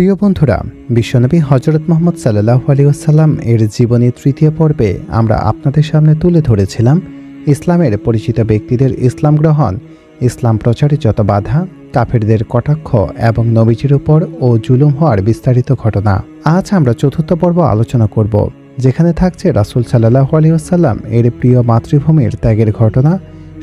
প্রিয় বন্ধুরা, বিশ্বনবী হযরত মুহাম্মদ সাল্লাল্লাহু আলাইহি ওয়াসাল্লাম এর জীবনী তৃতীয় পর্বে আমরা আপনাদের সামনে তুলে ধরেছিলাম ইসলামের পরিচিত ব্যক্তিদের ইসলাম গ্রহণ, ইসলাম প্রচারে যত বাধা, কাফেরদের কটাক্ষ এবং নবীজির উপর ও জুলুম হওয়ার বিস্তারিত ঘটনা। আজ আমরা চতুর্থ পর্ব আলোচনা করব, যেখানে থাকছে রাসূল সাল্লাল্লাহু আলাইহি ওয়াসাল্লাম এর প্রিয় মাতৃভূমির ত্যাগের ঘটনা।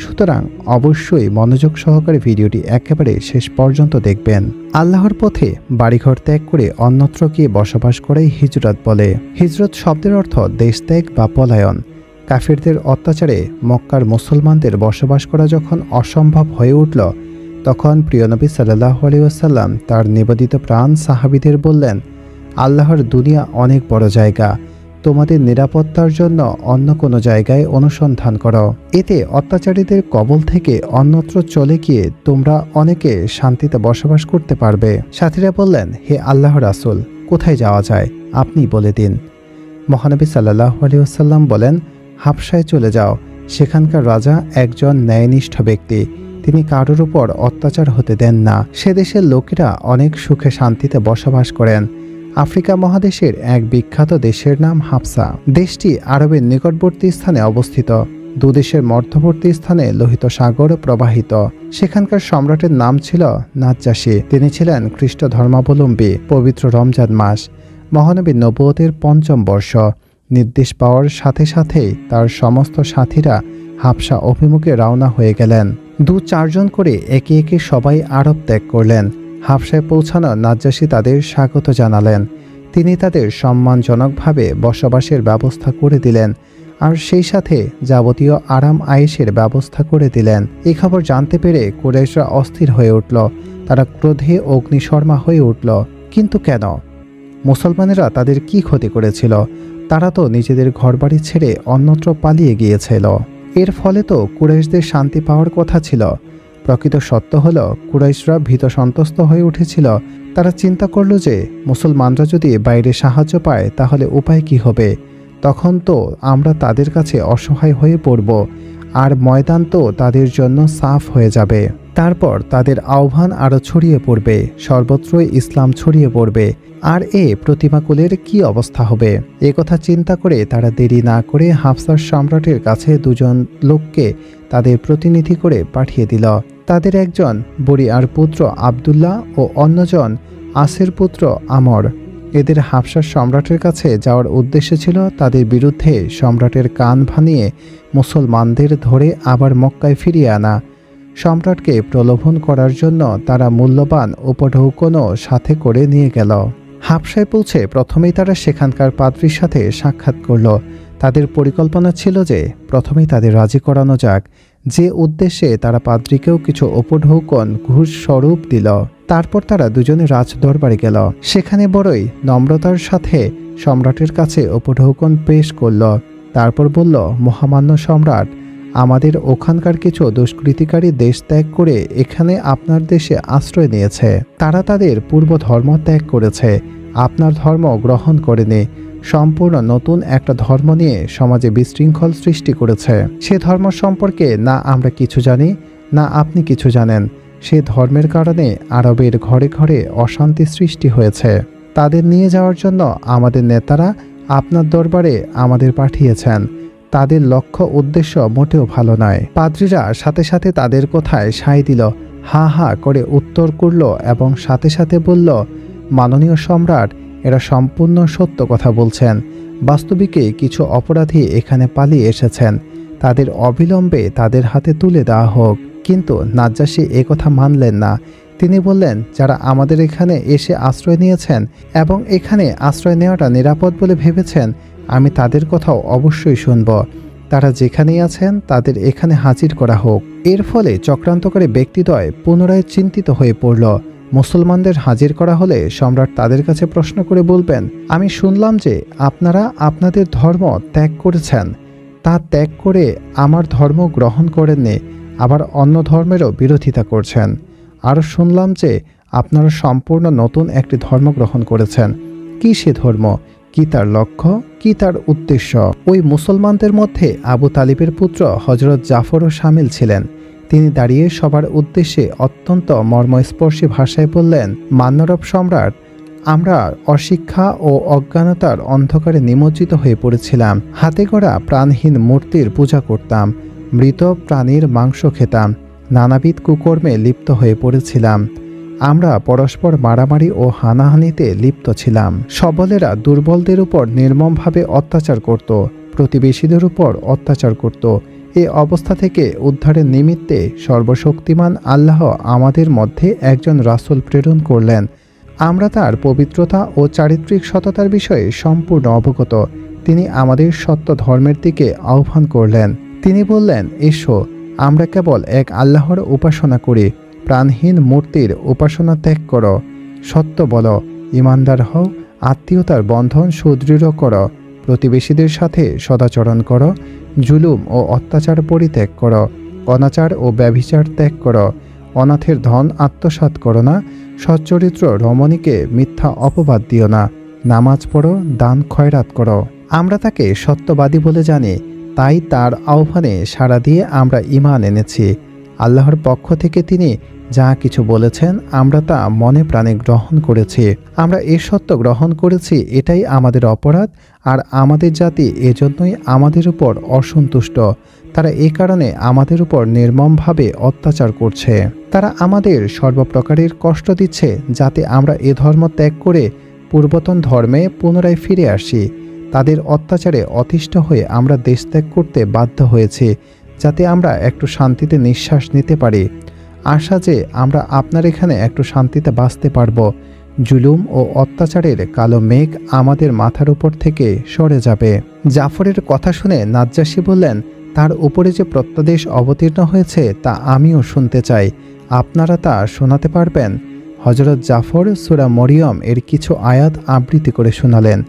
সুতরাং অবশ্যই মনোযোগ সহকারে ভিডিওটি একেবারে শেষ পর্যন্ত দেখবেন। আল্লাহর পথে বাড়িঘর ত্যাগ করে অন্যত্র গিয়ে বসবাস করাই হিজরত বলে। হিজরত শব্দের অর্থ দেশ ত্যাগ বা পলায়ন। কাফিরদের অত্যাচারে মক্কার মুসলমানদের বসবাস করা যখন অসম্ভব হয়ে উঠল, তখন প্রিয় নবী সাল্লাল্লাহু আলাইহি ওয়াসাল্লাম তার নিবেদিত প্রাণ সাহাবীদের বললেন, আল্লাহর দুনিয়া অনেক বড় জায়গা, তোমাদের নিরাপত্তার জন্য অন্য কোনো জায়গায় অনুসন্ধান করো। এতে অত্যাচারীদের কবল থেকে অন্যত্র চলে গিয়ে তোমরা অনেকে শান্তিতে বসবাস করতে পারবে। সাথীরা বললেন, হে আল্লাহর রাসূল, কোথায় যাওয়া যায় আপনি বলে দিন। মহানবী সাল্লাল্লাহু আলাইহি ওয়াসাল্লাম বলেন, হাবশায় চলে যাও। সেখানকার রাজা একজন ন্যায়নিষ্ঠ ব্যক্তি, তিনি কারোর উপর অত্যাচার হতে দেন না। সে দেশের লোকেরা অনেক সুখে শান্তিতে বসবাস করেন। আফ্রিকা মহাদেশের এক বিখ্যাত দেশের নাম হাবশা। দেশটি আরবের নিকটবর্তী স্থানে অবস্থিত। দুদেশের মধ্যবর্তী স্থানে লোহিত সাগর প্রবাহিত। সেখানকার সম্রাটের নাম ছিল নাজ্জাশী। তিনি ছিলেন খ্রিস্ট ধর্মাবলম্বী। পবিত্র রমজান মাস, মহানবীর নবুয়তের ৫ম বর্ষ। নির্দেশ পাওয়ার সাথে সাথেই তার সমস্ত সাথীরা হাবশা অভিমুখে রওনা হয়ে গেলেন। ২-৪ জন করে একে একে সবাই আরব ত্যাগ করলেন। হাবশায় পৌঁছানো নাজ্জাশী তাদের স্বাগত জানালেন। তিনি তাদের সম্মানজনকভাবে বসবাসের ব্যবস্থা করে দিলেন, আর সেই সাথে যাবতীয় আরাম আয়েশের ব্যবস্থা করে দিলেন। এই খবর জানতে পেরে কুরাইশরা অস্থির হয়ে উঠল। তারা ক্রোধে অগ্নিশর্মা হয়ে উঠল। কিন্তু কেন? মুসলমানেরা তাদের কি ক্ষতি করেছিল? তারা তো নিজেদের ঘরবাড়ি ছেড়ে অন্যত্র পালিয়ে গিয়েছিল। এর ফলে তো কুরাইশদের শান্তি পাওয়ার কথা ছিল। প্রকৃত সত্য হল, কুরাইশরা ভীত সন্ত্রস্ত হয়ে উঠেছিল। তারা চিন্তা করল যে মুসলমানরা যদি বাইরে সাহায্য পায় তাহলে উপায় কি হবে? তখন তো আমরা তাদের কাছে অসহায় হয়ে পড়ব, আর ময়দান তো তাদের জন্য সাফ হয়ে যাবে। তারপর তাদের আহ্বান আরও ছড়িয়ে পড়বে, সর্বত্রই ইসলাম ছড়িয়ে পড়বে, আর প্রতিমাকুলের কি অবস্থা হবে? এ কথা চিন্তা করে তারা দেরি না করে হাফসার সম্রাটের কাছে ২ জন লোককে তাদের প্রতিনিধি করে পাঠিয়ে দিল। তাদের একজন বরিয়ার পুত্র আবদুল্লাহ ও অন্যজন আসের পুত্র আমর। এদের হাফসার সম্রাটের কাছে যাওয়ার উদ্দেশ্য ছিল তাদের বিরুদ্ধে সম্রাটের কান ভানিয়ে মুসলমানদের ধরে আবার মক্কায় ফিরিয়ে আনা। সম্রাটকে প্রলোভন করার জন্য তারা মূল্যবান উপঢৌকনও সাথে করে নিয়ে গেল। হাবশায় পৌঁছে প্রথমেই তারা সেখানকার পাদ্রীর সাথে সাক্ষাৎ করল। তাদের পরিকল্পনা ছিল যে প্রথমেই তাদের রাজি করানো যাক, যে উদ্দেশ্যে তারা পাদ্রীকেও কিছু উপঢৌকন ঘুষ স্বরূপ দিল। তারপর তারা দুজনে রাজদরবারে গেল। সেখানে বড়ই নম্রতার সাথে সম্রাটের কাছে উপঢৌকন পেশ করল। তারপর বলল, মহামান্য সম্রাট, আমাদের ওখানকার কিছু দুষ্কৃতিকারী দেশ ত্যাগ করে এখানে আপনার দেশে আশ্রয় নিয়েছে। তারা তাদের পূর্ব ধর্ম ত্যাগ করেছে, আপনার ধর্ম গ্রহণ করেনি। সম্পূর্ণ নতুন একটা ধর্ম নিয়ে সমাজে বিশৃঙ্খল সৃষ্টি করেছে। সে ধর্ম সম্পর্কে না আমরা কিছু জানি, না আপনি কিছু জানেন। সে ধর্মের কারণে আরবের ঘরে ঘরে অশান্তি সৃষ্টি হয়েছে। তাদের নিয়ে যাওয়ার জন্য আমাদের নেতারা আপনার দরবারে আমাদের পাঠিয়েছেন। তাদের লক্ষ্য উদ্দেশ্য মোটেও ভালো নয়। পাদ্রীরা সাথে সাথে তাদের কথায় সায় দিল, হা হা করে উত্তর করল এবং সাথে সাথে বলল, মাননীয় সম্রাট, এরা সম্পূর্ণ সত্য কথা বলছেন। বাস্তবিকে কিছু অপরাধী এখানে পালিয়ে এসেছেন। তাদের অবিলম্বে তাদের হাতে তুলে দেওয়া হোক। কিন্তু নাজ্জাশী কথা মানলেন না। তিনি বললেন, যারা আমাদের এখানে এসে আশ্রয় নিয়েছেন এবং এখানে আশ্রয় নেওয়াটা নিরাপদ বলে ভেবেছেন, আমি তাদের কথাও অবশ্যই শুনব। তারা যেখানেই আছেন তাদের এখানে হাজির করা হোক। এর ফলে চক্রান্তকারী ব্যক্তিদ্বয় পুনরায় চিন্তিত হয়ে পড়ল। মুসলমানদের হাজির করা হলে সম্রাট তাদের কাছে প্রশ্ন করে বলবেন, আমি শুনলাম যে আপনারা আপনাদের ধর্ম ত্যাগ করেছেন। তা ত্যাগ করে আমার ধর্ম গ্রহণ করেননি, আবার অন্য ধর্মেরও বিরোধিতা করছেন। আরও শুনলাম যে আপনারা সম্পূর্ণ নতুন একটি ধর্ম গ্রহণ করেছেন। কি সে ধর্ম? কি তার লক্ষ্য? কি তার উদ্দেশ্য? ওই মুসলমানদের মধ্যে আবু তালিবের পুত্র হযরত জাফরও শামিল ছিলেন। তিনি দাঁড়িয়ে সবার উদ্দেশ্যে অত্যন্ত মর্মস্পর্শী ভাষায় বললেন, মান্যরব সম্রাট, আমরা অশিক্ষা ও অজ্ঞানতার অন্ধকারে নিমজ্জিত হয়ে পড়েছিলাম। হাতে গড়া প্রাণহীন মূর্তির পূজা করতাম, মৃত প্রাণীর মাংস খেতাম, নানাবিধ কুকর্মে লিপ্ত হয়ে পড়েছিলাম। আমরা পরস্পর মারামারি ও হানাহানিতে লিপ্ত ছিলাম। সবলেরা দুর্বলদের উপর নির্মমভাবে অত্যাচার করত, প্রতিবেশীদের উপর অত্যাচার করত। এই অবস্থা থেকে উদ্ধারের নিমিত্তে সর্বশক্তিমান আল্লাহ আমাদের মধ্যে একজন রাসূল প্রেরণ করলেন। আমরা তার পবিত্রতা ও চারিত্রিক সততার বিষয়ে সম্পূর্ণ অবগত। তিনি আমাদের সত্য ধর্মের দিকে আহ্বান করলেন। তিনি বললেন, এসো, আমরা কেবল এক আল্লাহর উপাসনা করি, প্রাণহীন মূর্তির উপাসনা ত্যাগ করো, সত্য বলো, ইমানদার হও, আত্মীয়তার বন্ধন সুদৃঢ় করো, প্রতিবেশীদের সাথে সদাচরণ করো, জুলুম ও অত্যাচার পরিত্যাগ করো, অনাচার ও ব্যভিচার ত্যাগ করো, অনাথের ধন আত্মসাৎ করো না, সচ্চরিত্র রমণীকে মিথ্যা অপবাদ দিও না, নামাজ পড়ো, দান খয়রাত করো। আমরা তাকে সত্যবাদী বলে জানি, তাই তার আহ্বানে সাড়া দিয়ে আমরা ঈমান এনেছি। আল্লাহর পক্ষ থেকে তিনি যা কিছু বলেছেন আমরা তা মনে প্রাণে গ্রহণ করেছি। আমরা এই সত্য গ্রহণ করেছি, এটাই আমাদের অপরাধ, আর আমাদের জাতি এজন্যই আমাদের উপর অসন্তুষ্ট। তারা এই কারণে আমাদের উপর নির্মমভাবে অত্যাচার করছে। তারা আমাদের সর্বপ্রকারের কষ্ট দিচ্ছে যাতে আমরা এ ধর্ম ত্যাগ করে পূর্বতন ধর্মে পুনরায় ফিরে আসি। তাদের অত্যাচারে অতিষ্ঠ হয়ে আমরা দেশ ত্যাগ করতে বাধ্য হয়েছি যাতে আমরা একটু শান্তিতে নিঃশ্বাস নিতে পারি। আশা যে আমরা আপনার এখানে একটু শান্তিতে বাঁচতে পারব। জুলুম ও অত্যাচারের কালো মেঘ আমাদের মাথার উপর থেকে সরে যাবে। জাফরের কথা শুনে নাজ্জাশী বললেন, তার উপরে যে প্রত্যাদেশ অবতীর্ণ হয়েছে তা আমিও শুনতে চাই, আপনারা তা শোনাতে পারবেন? হযরত জাফর সূরা মরিয়ম এর কিছু আয়াত আবৃত্তি করে শোনালেন।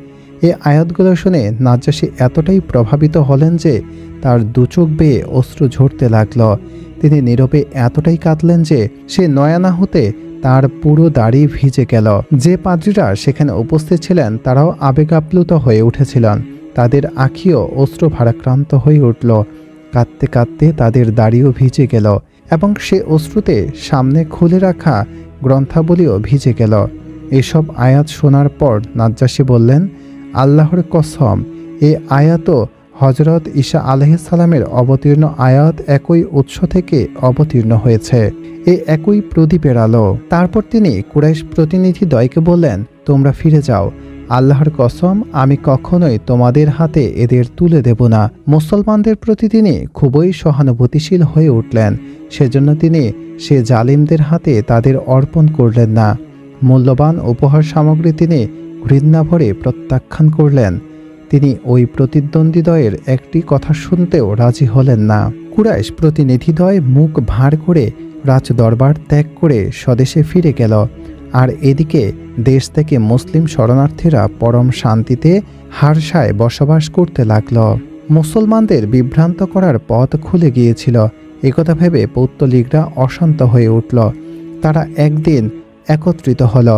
এই আয়াতগুলো শুনে নাজ্জাশী এতটাই প্রভাবিত হলেন যে তার দুচোখ বেয়ে অশ্রু ঝরতে লাগল। তিনি নীরবে এতটাই কাঁদলেন যে সে নয়ানা হতে তার পুরো দাড়ি ভিজে গেল। যে পাদ্রীরা সেখানে উপস্থিত ছিলেন তারাও আবেগাপ্লুত হয়ে উঠেছিলেন। তাদের আঁখিও অশ্রু ভারাক্রান্ত হয়ে উঠল। কাঁদতে কাঁদতে তাদের দাড়িও ভিজে গেল এবং সে অশ্রুতে সামনে খুলে রাখা গ্রন্থাবলীও ভিজে গেল। এসব আয়াত শোনার পর নাজ্জাশী বললেন, আল্লাহর কসম, এই আয়াতও হযরত ঈসা আলাইহিস সালামের অবতীর্ণ আয়াত একই উৎস থেকে অবতীর্ণ হয়েছে, এই একই প্রদীপের আলো। তারপর তিনি কুরাইশ প্রতিনিধিদ্বয়কে বললেন, তোমরা ফিরে যাও, আল্লাহর কসম আমি কখনোই তোমাদের হাতে এদের তুলে দেব না। মুসলমানদের প্রতি তিনি খুবই সহানুভূতিশীল হয়ে উঠলেন। সেজন্য তিনি সে জালিমদের হাতে তাদের অর্পণ করলেন না। মূল্যবান উপহার সামগ্রী তিনি ঘৃণা ভরে প্রত্যাখ্যান করলেন। তিনি ওই প্রতিদ্বন্দ্বীদ্বয়ের একটি কথা শুনতেও রাজি হলেন না। কুরাইশ প্রতিনিধিদ্বয় মুখ ভার করে রাজদরবার ত্যাগ করে স্বদেশে ফিরে গেল। আর এদিকে দেশ থেকে মুসলিম শরণার্থীরা পরম শান্তিতে হারসায় বসবাস করতে লাগল। মুসলমানদের বিভ্রান্ত করার পথ খুলে গিয়েছিল। একথা ভেবে পৌত্তলিকরা অশান্ত হয়ে উঠল। তারা একদিন একত্রিত হল।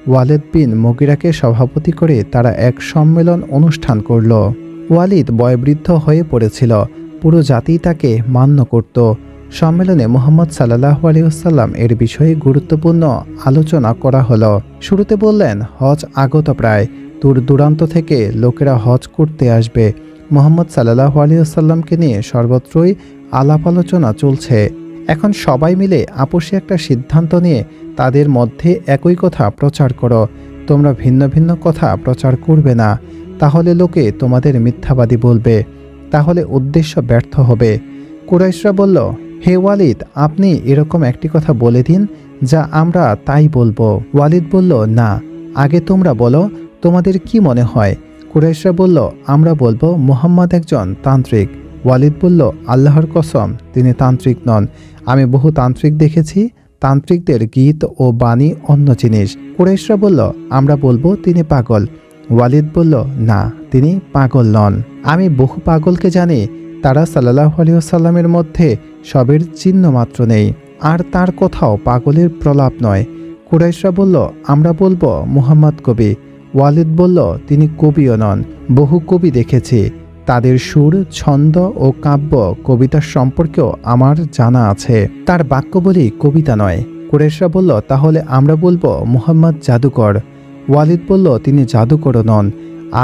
ওয়ালিদ বিন মুগিরাকে সভাপতি করে তারা এক সম্মেলন অনুষ্ঠান করল। ওয়ালিদ বয়োবৃদ্ধ হয়ে পড়েছিল, পুরো জাতি তাকে মান্য করত। সম্মেলনে মুহাম্মদ সাল্লাল্লাহু আলাইহি ওয়াসাল্লাম এর বিষয়ে গুরুত্বপূর্ণ আলোচনা করা হলো। শুরুতে বললেন, হজ আগত প্রায়, দূর দূরান্ত থেকে লোকেরা হজ করতে আসবে। মুহাম্মদ সাল্লাল্লাহু আলাইহি ওয়াসাল্লামকে নিয়ে সর্বত্রই আলাপ আলোচনা চলছে। এখন সবাই মিলে আপোষে একটা সিদ্ধান্ত নিয়ে তাদের মধ্যে একই কথা প্রচার করো। তোমরা ভিন্ন ভিন্ন কথা প্রচার করবে না, তাহলে লোকে তোমাদের মিথ্যাবাদী বলবে, তাহলে উদ্দেশ্য ব্যর্থ হবে। কুরাইশরা বলল, হে ওয়ালিদ, আপনি এরকম একটি কথা বলে দিন যা আমরা তাই বলবো। ওয়ালিদ বলল, না, আগে তোমরা বলো, তোমাদের কি মনে হয়? কুরাইশরা বলল, আমরা বলবো মুহাম্মদ একজন তান্ত্রিক। ওয়ালিদ বলল, আল্লাহর কসম, তিনি তান্ত্রিক নন। আমি বহু তান্ত্রিক দেখেছি, তান্ত্রিকদের গীত ও বাণী অন্য জিনিস। কুরাইশরা বলল, আমরা বলবো তিনি পাগল। ওয়ালিদ বলল, না, তিনি পাগল নন। আমি বহু পাগলকে জানি, তারা সাল্লাল্লাহু আলাইহি ওয়াসাল্লামের মধ্যে সবের চিহ্ন মাত্র নেই, আর তার কোথাও পাগলের প্রলাপ নয়। কুরাইশরা বলল, আমরা বলবো মুহাম্মদ কবি। ওয়ালিদ বলল, তিনি কবিও নন, বহু কবি দেখেছি, তাদের সুর, ছন্দ ও কাব্য কবিতার সম্পর্কেও আমার জানা আছে, তার বাক্যবলী কবিতা নয়। কুরাইশরা বলল, তাহলে আমরা বলবো মুহাম্মদ জাদুকর। ওয়ালিদ বলল, তিনি জাদুকর নন।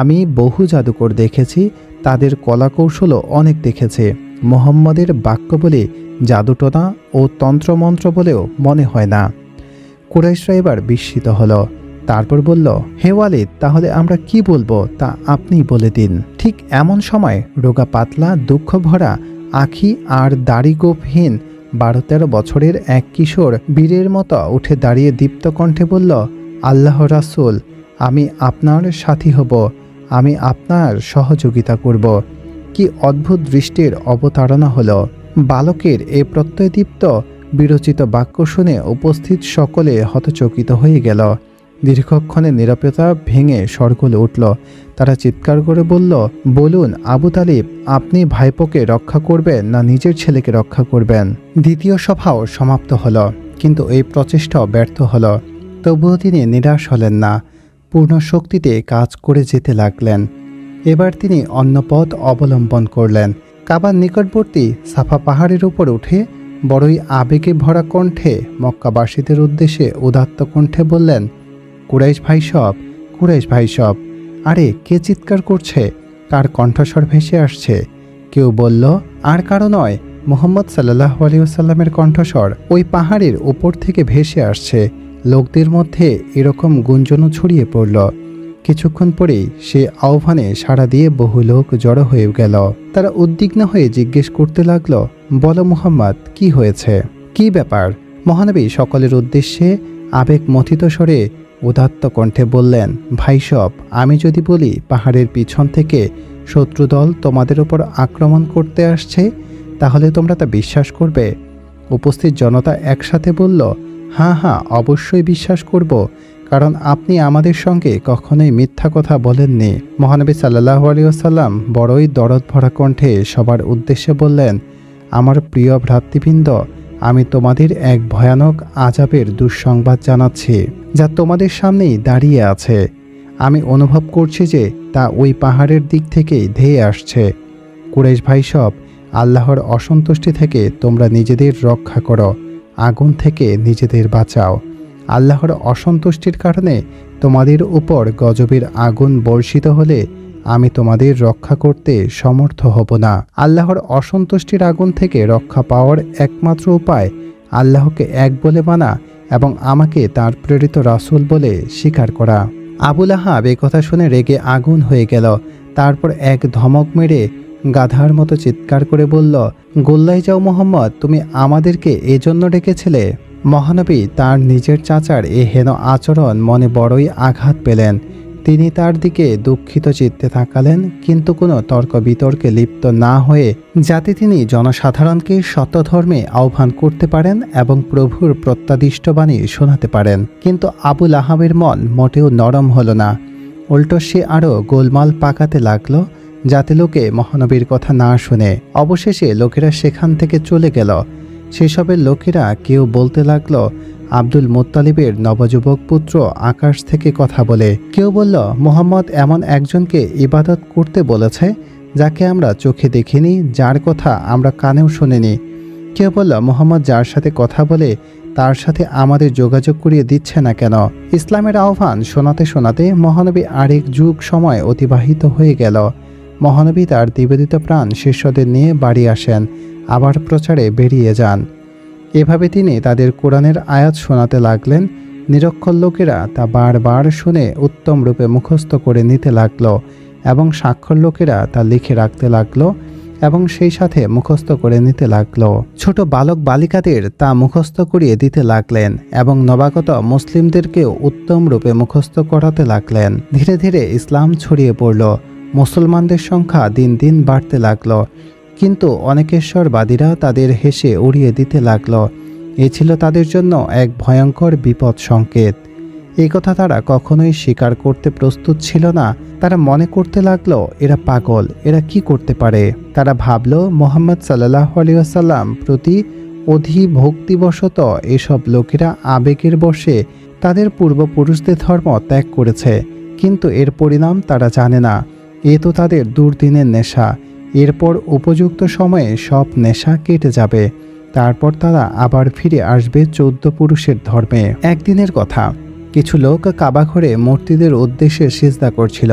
আমি বহু জাদুকর দেখেছি, তাদের কলাকৌশলও অনেক দেখেছে। মুহাম্মদের বাক্য বলে জাদুটোনা ও তন্ত্রমন্ত্র বলেও মনে হয় না। কুরাইশরা এবার বিস্মিত হলো। তারপর বলল, হে ওয়ালিদ, তাহলে আমরা কি বলবো তা আপনি বলে দিন। ঠিক এমন সময় রোগা পাতলা দুঃখ ভরা আঁখি আর দাড়িগোপহীন 12-13 বছরের এক কিশোর বীরের মতো উঠে দাঁড়িয়ে দীপ্ত কণ্ঠে বলল, আল্লাহ রাসূল, আমি আপনার সাথী হব, আমি আপনার সহযোগিতা করব। কি অদ্ভুত দৃষ্টির অবতারণা হলো! বালকের এ প্রত্যয়দীপ্ত বিরচিত বাক্য শুনে উপস্থিত সকলে হতচকিত হয়ে গেল। দীর্ঘক্ষণে নীরবতা ভেঙে শরগোল উঠল। তারা চিৎকার করে বলল, বলুন আবু তালিব, আপনি ভাইপোকে রক্ষা করবেন না নিজের ছেলেকে রক্ষা করবেন? দ্বিতীয় সভাও সমাপ্ত হলো, কিন্তু এই প্রচেষ্টাও ব্যর্থ হলো। তবুও তিনি নিরাশ হলেন না, পূর্ণ শক্তিতে কাজ করে যেতে লাগলেন। এবার তিনি অন্য পথ অবলম্বন করলেন। কাবার নিকটবর্তী সাফা পাহাড়ের উপর উঠে বড়ই আবেগে ভরা কণ্ঠে মক্কাবাসীদের উদ্দেশ্যে উদাত্ত কণ্ঠে বললেন, কুরাইশ ভাই সব, কুরাইশ ভাই সব। আরে কে চিৎকার করছে? কার কণ্ঠস্বর ভেসে আসছে? কেউ বলল, আর কারো নয়, মুহাম্মদ সাল্লাল্লাহু আলাইহি ওয়াসাল্লামের কণ্ঠস্বর ওই পাহাড়ের উপর থেকে ভেসে আসছে। লোকদের মধ্যে এরকম গুঞ্জনও ছড়িয়ে পড়ল। কিছুক্ষণ পরেই সে আহ্বানে সাড়া দিয়ে বহু লোক জড়ো হয়ে গেল। তারা উদ্বিগ্ন হয়ে জিজ্ঞেস করতে লাগলো, বলো মুহাম্মদ, কি হয়েছে? কি ব্যাপার? মহানবী সকলের উদ্দেশ্যে আবেগ মথিত স্বরে উদাত্ত কণ্ঠে বললেন, ভাই সব, আমি যদি বলি পাহাড়ের পিছন থেকে শত্রুদল তোমাদের উপর আক্রমণ করতে আসছে, তাহলে তোমরা তা বিশ্বাস করবে? উপস্থিত জনতা একসাথে বলল, হ্যাঁ হ্যাঁ, অবশ্যই বিশ্বাস করব, কারণ আপনি আমাদের সঙ্গে কখনোই মিথ্যা কথা বলেননি। মহানবী সাল্লাল্লাহু আলাইহি ওয়াসাল্লাম বড়ই দরদ ভরা কণ্ঠে সবার উদ্দেশ্যে বললেন, আমার প্রিয় ভ্রাতৃবৃন্দ, আমি তোমাদের এক ভয়ানক আযাবের দুঃসংবাদ জানাচ্ছি, যা তোমাদের সামনেই দাঁড়িয়ে আছে। আমি অনুভব করছি যে তা ওই পাহাড়ের দিক থেকেই ধেয়ে আসছে। কুরাইশ ভাই সব, আল্লাহর অসন্তুষ্টি থেকে তোমরা নিজেদের রক্ষা করো, আগুন থেকে নিজেদের বাঁচাও। আল্লাহর অসন্তুষ্টির কারণে তোমাদের উপর গজবের আগুন বর্ষিত হলে আমি তোমাদের রক্ষা করতে সমর্থ হব না। আল্লাহর অসন্তুষ্টির আগুন থেকে রক্ষা পাওয়ার একমাত্র উপায় আল্লাহকে এক বলে মানা এবং আমাকে তার প্রেরিত রাসূল বলে স্বীকার করা। আবু লাহাব এ কথা শুনে রেগে আগুন হয়ে গেল। তারপর এক ধমক মেরে গাধার মতো চিৎকার করে বলল, গোল্লায় যাও মুহাম্মদ, তুমি আমাদেরকে এজন্য ডেকেছিলে? মহানবী তার নিজের চাচার এ হেন আচরণ মনে বড়ই আঘাত পেলেন। তিনি তার দিকে দুঃখিত চিত্তে তাকালেন, কিন্তু কোনো তর্ক বিতর্কে লিপ্ত না হয়ে যাতে তিনি জনসাধারণকে সত্যধর্মে আহ্বান করতে পারেন এবং প্রভুর প্রত্যাদিষ্ট বাণী শোনাতে পারেন। কিন্তু আবু লাহাবের মন মোটেও নরম হলো না। উল্টো সে আরও গোলমাল পাকাতে লাগলো, যাতে লোকে মহানবীর কথা না শুনে। অবশেষে লোকেরা সেখান থেকে চলে গেল। সেসবের লোকেরা কেউ বলতে লাগলো, আব্দুল মুত্তালিবের নবযুবক পুত্র আকাশ থেকে কথা বলে। কেউ বলল, মুহাম্মদ এমন একজনকে ইবাদত করতে বলেছে যাকে আমরা চোখে দেখিনি, যার কথা আমরা কানেও শুনিনি। কেউ বলল, মুহাম্মদ যার সাথে কথা বলে তার সাথে আমাদের যোগাযোগ করিয়ে দিচ্ছে না কেন? ইসলামের আহ্বান শোনাতে শোনাতে মহানবী আরেক যুগ সময় অতিবাহিত হয়ে গেল। মহানবী তার নিবেদিত প্রাণ শিষ্যদের নিয়ে বাড়ি আসেন, আবার প্রচারে বেরিয়ে যান। এভাবে তিনি তাদের কোরআনের আয়াত শোনাতে লাগলেন। নিরক্ষর লোকেরা তা বারবার শুনে উত্তম রূপে মুখস্থ করে নিতে লাগলো এবং সাক্ষর লোকেরা তা লিখে রাখতে লাগলো এবং সেই সাথে মুখস্থ করে নিতে লাগলো। ছোট বালক বালিকাদের তা মুখস্থ করিয়ে দিতে লাগলেন এবং নবাগত মুসলিমদেরকেও উত্তম রূপে মুখস্থ করাতে লাগলেন। ধীরে ধীরে ইসলাম ছড়িয়ে পড়ল। মুসলমানদের সংখ্যা দিন দিন বাড়তে লাগলো, কিন্তু অনেকেশ্বরবাদীরা তাদের হেসে উড়িয়ে দিতে লাগলো। এ ছিল তাদের জন্য এক ভয়ঙ্কর বিপদ সংকেত। এই কথা তারা কখনোই স্বীকার করতে প্রস্তুত ছিল না। তারা মনে করতে লাগলো, এরা পাগল, এরা কি করতে পারে? তারা ভাবল, মুহাম্মদ সাল্লাল্লাহু আলাইহি ওয়াসাল্লাম প্রতি অধিভক্তিবশত এসব লোকেরা আবেগের বশে তাদের পূর্বপুরুষদের ধর্ম ত্যাগ করেছে, কিন্তু এর পরিণাম তারা জানে না। এ তো তাদের দুর্দিনের নেশা। এরপর উপযুক্ত সময়ে সব নেশা কেটে যাবে, তারপর তারা আবার ফিরে আসবে 14 পুরুষের ধর্মে। একদিনের কথা, কিছু লোক কাবা ঘরে মূর্তিদের উদ্দেশ্যে সিজদা করছিল।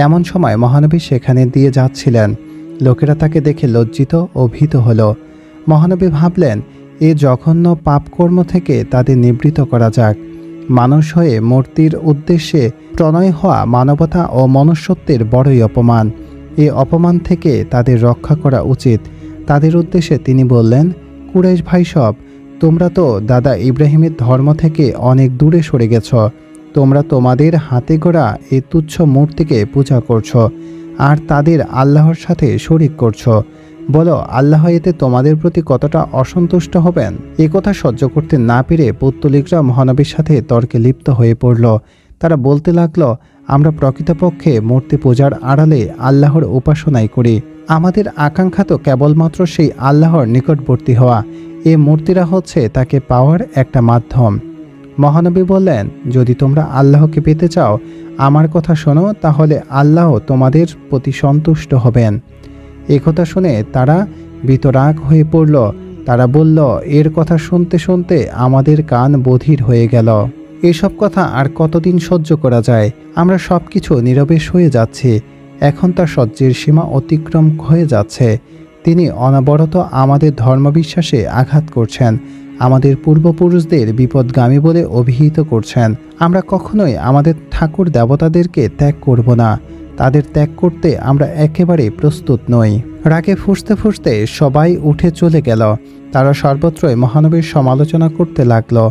এমন সময় মহানবী সেখানে দিয়ে যাচ্ছিলেন। লোকেরা তাকে দেখে লজ্জিত ও ভীত হল। মহানবী ভাবলেন, এ জঘন্য পাপকর্ম থেকে তাদের নিবৃত্ত করা যাক। মানুষ হয়ে মূর্তির উদ্দেশ্যে প্রণয় হওয়া মানবতা ও মনুষ্যত্বের বড়ই অপমান। এই অপমান থেকে তাদের রক্ষা করা উচিত। তাদের উদ্দেশ্যে তিনি বললেন, কুরাইশ ভাই সব, তোমরা তো দাদা ইব্রাহিমের ধর্ম থেকে অনেক দূরে সরে গেছ। তোমরা তোমাদের হাতে গড়া এই তুচ্ছ মূর্তিকে পূজা করছো আর তাদের আল্লাহর সাথে শরিক করছো। বলো, আল্লাহ এতে তোমাদের প্রতি কতটা অসন্তুষ্ট হবেন? এ কথা সহ্য করতে না পেরে পৌত্তলিকরা মহানবীর সাথে তর্কে লিপ্ত হয়ে পড়ল। তারা বলতে লাগলো, আমরা প্রকৃতপক্ষে মূর্তি পূজার আড়ালে আল্লাহর উপাসনাই করি। আমাদের আকাঙ্ক্ষা তো কেবলমাত্র সেই আল্লাহর নিকটবর্তী হওয়া। এ মূর্তিরা হচ্ছে তাকে পাওয়ার একটা মাধ্যম। মহানবী বললেন, যদি তোমরা আল্লাহকে পেতে চাও, আমার কথা শোনো, তাহলে আল্লাহ তোমাদের প্রতি সন্তুষ্ট হবেন। এ কথা শুনে তারা বিতরাগ হয়ে পড়ল। তারা বলল, এর কথা শুনতে শুনতে আমাদের কান বধির হয়ে গেল। এসব কথা আর কতদিন সহ্য করা যায়? আমরা সব কিছু নীরবে সয়ে যাচ্ছি। এখন তার সহ্যের সীমা অতিক্রম হয়ে যাচ্ছে। তিনি অনবরত আমাদের ধর্মবিশ্বাসে আঘাত করছেন, আমাদের পূর্বপুরুষদের বিপদগামী বলে অভিহিত করছেন। আমরা কখনোই আমাদের ঠাকুর দেবতাদেরকে ত্যাগ করব না। তাদের ত্যাগ করতে আমরা একেবারে প্রস্তুত নই। রাগে ফুঁসতে ফুঁসতে সবাই উঠে চলে গেল। তারা সর্বত্রই মহানবীর সমালোচনা করতে লাগলো।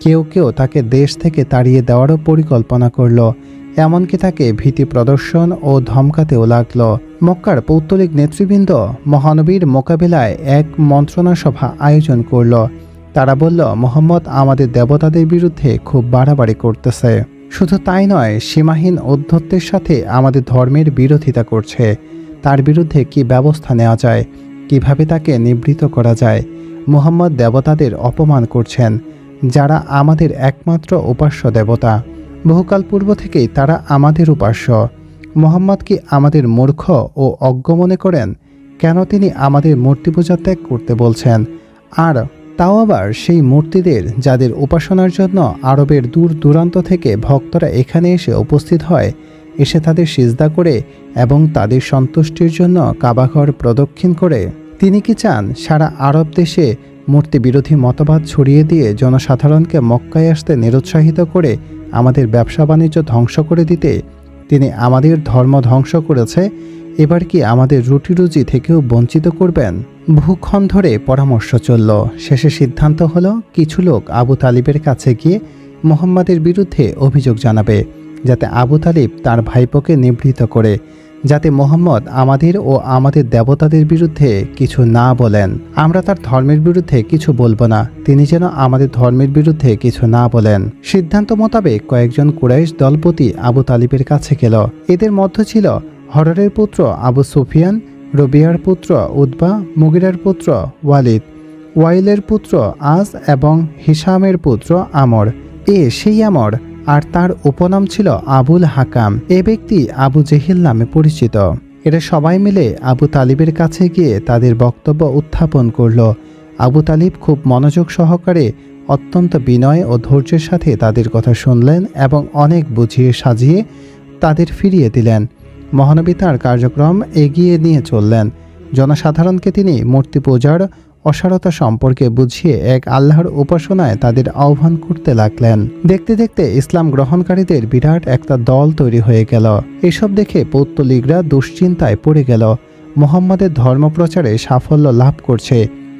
কেউ কেউ তাকে দেশ থেকে তাড়িয়ে দেওয়ারও পরিকল্পনা করল। এমনকি তাকে ভীতি প্রদর্শন ও ধমকাতেও লাগল। মক্কার পৌত্তলিক নেতৃবৃন্দ মহানবীর মোকাবিলায় এক মন্ত্রণা সভা আয়োজন করল। তারা বলল, মোহাম্মদ আমাদের দেবতাদের বিরুদ্ধে খুব বাড়াবাড়ি করতেছে। শুধু তাই নয়, সীমাহীন ঔদ্ধত্যের সাথে আমাদের ধর্মের বিরোধিতা করছে। তার বিরুদ্ধে কি ব্যবস্থা নেওয়া যায়? কিভাবে তাকে নিবৃত্ত করা যায়? মুহাম্মদ দেবতাদের অপমান করছেন, যারা আমাদের একমাত্র উপাস্য দেবতা। বহুকাল পূর্ব থেকেই তারা আমাদের উপাস্য। মুহাম্মদ কি আমাদের মূর্খ ও অজ্ঞ মনে করেন? কেন তিনি আমাদের মূর্তি পূজা ত্যাগ করতে বলছেন? আর তাও আবার সেই মূর্তিদের যাদের উপাসনার জন্য আরবের দূর দূরান্ত থেকে ভক্তরা এখানে এসে উপস্থিত হয়, এসে তাদের সিজদা করে এবং তাদের সন্তুষ্টির জন্য কাবাঘর প্রদক্ষিণ করে। তিনি কি চান সারা আরব দেশে মূর্তি বিরোধী মতবাদ ছড়িয়ে দিয়ে জনসাধারণকে মক্কায় আসতে নিরুৎসাহিত করে আমাদের ব্যবসা বাণিজ্য ধ্বংস করে দিতে? তিনি আমাদের ধর্ম ধ্বংস করেছে, এবার কি আমাদের রুটি রুজি থেকেও বঞ্চিত করবেন? বহুক্ষণ ধরে পরামর্শ চলল। শেষে সিদ্ধান্ত হলো, কিছু লোক আবু তালিবের কাছে গিয়ে মুহাম্মাদের বিরুদ্ধে অভিযোগ জানাবে, যাতে আবু তালিব তার ভাইপোকে নিবৃত্ত করে, যাতে মুহাম্মদ আমাদের ও আমাদের দেবতাদের বিরুদ্ধে কিছু না বলেন। আমরা তার ধর্মের বিরুদ্ধে কিছু বলবো না, তিনি যেন আমাদের ধর্মের বিরুদ্ধে কিছু না বলেন। সিদ্ধান্ত মোতাবেক কয়েকজন কুরাইশ দলপতি আবু তালিবের কাছে গেল। এদের মধ্যে ছিল হররের পুত্র আবু সুফিয়ান, রবিয়ার পুত্র উতবা, মুগিরার পুত্র ওয়ালিদ, ওয়াইলের পুত্র আজ এবং হিসামের পুত্র আমর। সেই আমর, আর তার উপনাম ছিল আবুল হাকাম। এ ব্যক্তি আবু জেহিল নামে পরিচিত। এরা সবাই মিলে আবু তালিবের কাছে গিয়ে তাদের বক্তব্য উত্থাপন করল। আবু তালিব খুব মনোযোগ সহকারে, অত্যন্ত বিনয় ও ধৈর্যের সাথে তাদের কথা শুনলেন এবং অনেক বুঝিয়ে সাজিয়ে তাদের ফিরিয়ে দিলেন। মহানবী তাঁর কার্যক্রম এগিয়ে নিয়ে চললেন। জনসাধারণকে তিনি মূর্তি পূজার অসারতা সম্পর্কে বুঝিয়ে এক আল্লাহর উপাসনায় তাদের আহ্বান করতে লাগলেন। দেখতে দেখতে ইসলাম গ্রহণকারীদের বিরাট একটা দল তৈরি হয়ে গেল। এসব দেখে পৌত্তলিকরা দুশ্চিন্তায় পড়ে গেল। মুহাম্মাদের ধর্মপ্রচারে সাফল্য লাভ করছে।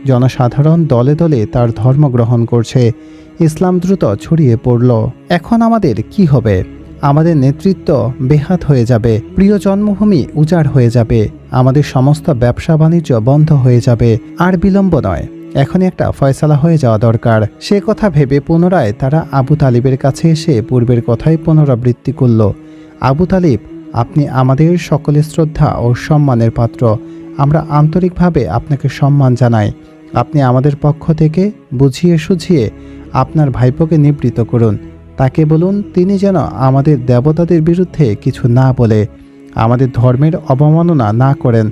জনসাধারণ দলে দলে তার ধর্ম গ্রহণ করছে। ইসলাম দ্রুত ছড়িয়ে পড়ল। এখন আমাদের কি হবে? আমাদের নেতৃত্ব বেহাত হয়ে যাবে, প্রিয় জন্মভূমি উজাড় হয়ে যাবে, আমাদের সমস্ত ব্যবসা বাণিজ্য বন্ধ হয়ে যাবে। আর বিলম্ব নয়, এখনই একটা ফয়সালা হয়ে যাওয়া দরকার। সে কথা ভেবে পুনরায় তারা আবু তালিবের কাছে এসে পূর্বের কথাই পুনরাবৃত্তি করল। আবু তালিব, আপনি আমাদের সকলের শ্রদ্ধা ও সম্মানের পাত্র। আমরা আন্তরিকভাবে আপনাকে সম্মান জানাই। আপনি আমাদের পক্ষ থেকে বুঝিয়ে সুঝিয়ে আপনার ভাইপোকে নিবৃত্ত করুন। তাকে বলুন তিনি যেন আমাদের দেবতাদের বিরুদ্ধে কিছু না বলে, আমাদের ধর্মের অবমাননা না করেন।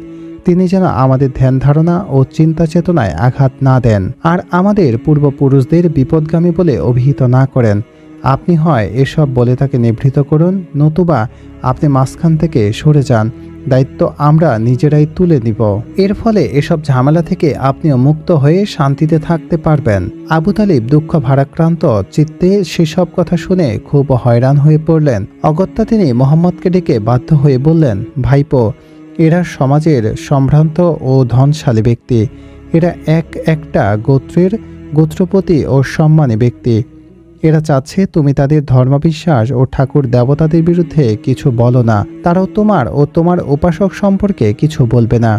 তিনি যেন আমাদের ধ্যান ধারণা ও চিন্তা চেতনায় আঘাত না দেন, আর আমাদের পূর্বপুরুষদের বিপদগামী বলে অভিহিত না করেন। আপনি হয় এসব বলে তাকে নিবৃত করুন, নতুবা আপনি মাঝখান থেকে সরে যান। দায়িত্ব আমরা নিজেরাই তুলে নিব। এর ফলে এসব ঝামেলা থেকে আপনিও মুক্ত হয়ে শান্তিতে থাকতে পারবেন। আবু তালিব দুঃখ ভারাক্রান্ত চিত্তে সেসব কথা শুনে খুব হয়রান হয়ে পড়লেন। অগত্যা তিনি মোহাম্মদকে ডেকে বাধ্য হয়ে বললেন, ভাইপো, এরা সমাজের সম্ভ্রান্ত ও ধনশালী ব্যক্তি। এরা একটা গোত্রের গোত্রপতি ও সম্মানী ব্যক্তি। এরা চাচ্ছে তুমি তাদের ধর্মবিশ্বাস ও ঠাকুর দেবতাদের বিরুদ্ধে কিছু বলো না। তারাও তোমার ও তোমার উপাসক সম্পর্কে কিছু বলবে না।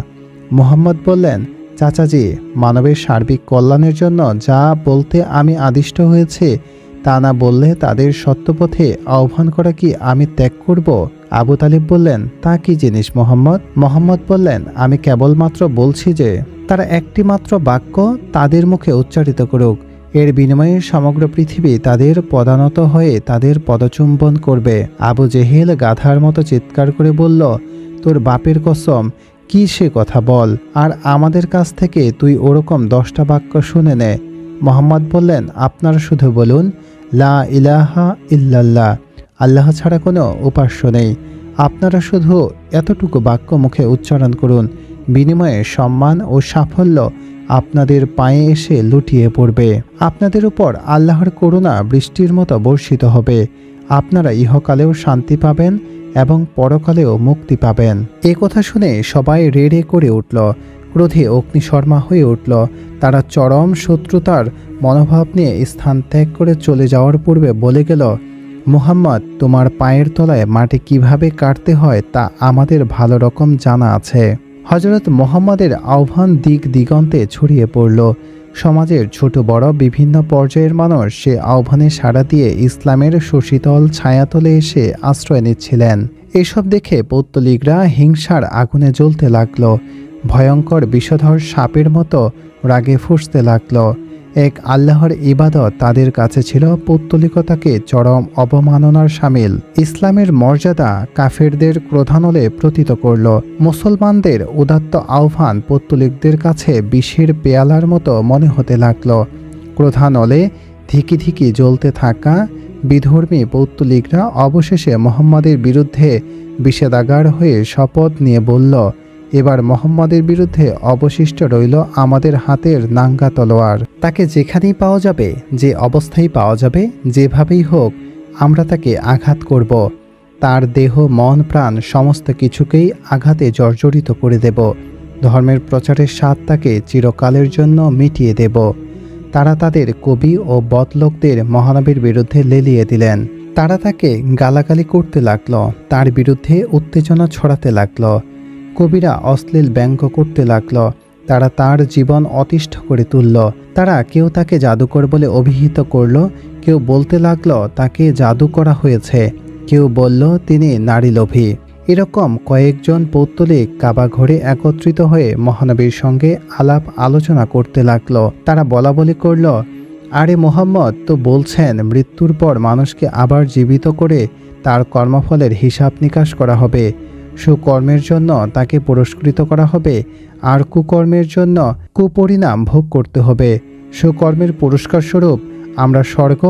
মুহাম্মদ বললেন, চাচাজি, মানবের সার্বিক কল্যাণের জন্য যা বলতে আমি আদিষ্ট হয়েছি তা না বললে তাদের সত্যপথে আহ্বান করা কি আমি ত্যাগ করব? আবু তালিব বললেন, তা কি জিনিস মুহাম্মদ? মুহাম্মদ বললেন, আমি কেবলমাত্র বলছি যে তারা একটি মাত্র বাক্য তাদের মুখে উচ্চারিত করুক, এর বিনিময়ে সমগ্র পৃথিবী তাদের পদানত হয়ে তাদের পদচুম্বন করবে। আবু জেহেল গাধার মতো চিৎকার করে বলল, তোর বাপের কসম, কি সে কথা বল, আর আমাদের কাছ থেকে তুই ওরকম 10টা বাক্য শুনে নে। মুহাম্মদ বললেন, আপনারা শুধু বলুন, লা ইলাহা ইল্লাল্লাহ, আল্লাহ ছাড়া কোনো উপাস্য নেই। আপনারা শুধু এতটুকু বাক্য মুখে উচ্চারণ করুন, বিনিময়ে সম্মান ও সাফল্য আপনাদের পায়ে এসে লুটিয়ে পড়বে। আপনাদের উপর আল্লাহর করুণা বৃষ্টির মতো বর্ষিত হবে। আপনারা ইহকালেও শান্তি পাবেন এবং পরকালেও মুক্তি পাবেন। এ কথা শুনে সবাই রেড়ে করে উঠল, ক্রোধে অগ্নিশর্মা হয়ে উঠল। তারা চরম শত্রুতার মনোভাব নিয়ে স্থান ত্যাগ করে চলে যাওয়ার পূর্বে বলে গেল, মুহাম্মদ, তোমার পায়ের তলায় মাটি কিভাবে কাটতে হয় তা আমাদের ভালো রকম জানা আছে। হযরত মুহাম্মদের আহ্বান দিক দিগন্তে ছড়িয়ে পড়ল। সমাজের ছোট বড় বিভিন্ন পর্যায়ের মানুষ সে আহ্বানে সাড়া দিয়ে ইসলামের সুশীতল ছায়াতলে এসে আশ্রয় নিচ্ছিলেন। এসব দেখে পৌত্তলিকরা হিংসার আগুনে জ্বলতে লাগল। ভয়ঙ্কর বিষধর সাপের মতো রাগে ফুঁসতে লাগল। এক আল্লাহর ইবাদত তাদের কাছে ছিল পৌত্তলিকতাকে চরম অবমাননার শামিল। ইসলামের মর্যাদা কাফেরদের ক্রোধানলে প্রতীত করল। মুসলমানদের উদাত্ত আহ্বান পৌত্তলিকদের কাছে বিষের পেয়ালার মতো মনে হতে লাগল। ক্রোধানলে ধিকি ধিকি জ্বলতে থাকা বিধর্মী পৌত্তলিকরা অবশেষে মুহাম্মদের বিরুদ্ধে বিষেধাগার হয়ে শপথ নিয়ে বলল, এবার মুহাম্মদের বিরুদ্ধে অবশিষ্ট রইল আমাদের হাতের নাঙ্গা তলোয়ার। তাকে যেখানেই পাওয়া যাবে, যে অবস্থায় পাওয়া যাবে, যেভাবেই হোক, আমরা তাকে আঘাত করব। তার দেহ, মন, প্রাণ সমস্ত কিছুকেই আঘাতে জর্জরিত করে দেব। ধর্মের প্রচারের স্বাদ তাকে চিরকালের জন্য মিটিয়ে দেব। তারা তাদের কবি ও বদলোকদের মহানবীর বিরুদ্ধে লেলিয়ে দিলেন। তারা তাকে গালাগালি করতে লাগল, তার বিরুদ্ধে উত্তেজনা ছড়াতে লাগল। কবিরা অশ্লীল ব্যঙ্গ করতে লাগল। তারা তার জীবন অতিষ্ঠ করে তুলল। তারা কেউ তাকে জাদুকর বলে অভিহিত করল, কেউ বলতে লাগল তাকে জাদু করা হয়েছে, কেউ বলল তিনি নারীলোভী। এরকম কয়েকজন পৌত্তলিক কাবা ঘরে একত্রিত হয়ে মহানবীর সঙ্গে আলাপ আলোচনা করতে লাগল। তারা বলাবলি করল, আরে মুহাম্মদ তো বলছেন মৃত্যুর পর মানুষকে আবার জীবিত করে তার কর্মফলের হিসাব নিকাশ করা হবে। সুকর্মের জন্য তাকে পুরস্কৃত করা হবে, আর কুকর্মের জন্য কুপরিণাম ভোগ করতে হবে। সুকর্মের পুরস্কার স্বরূপ আমরা স্বর্গ,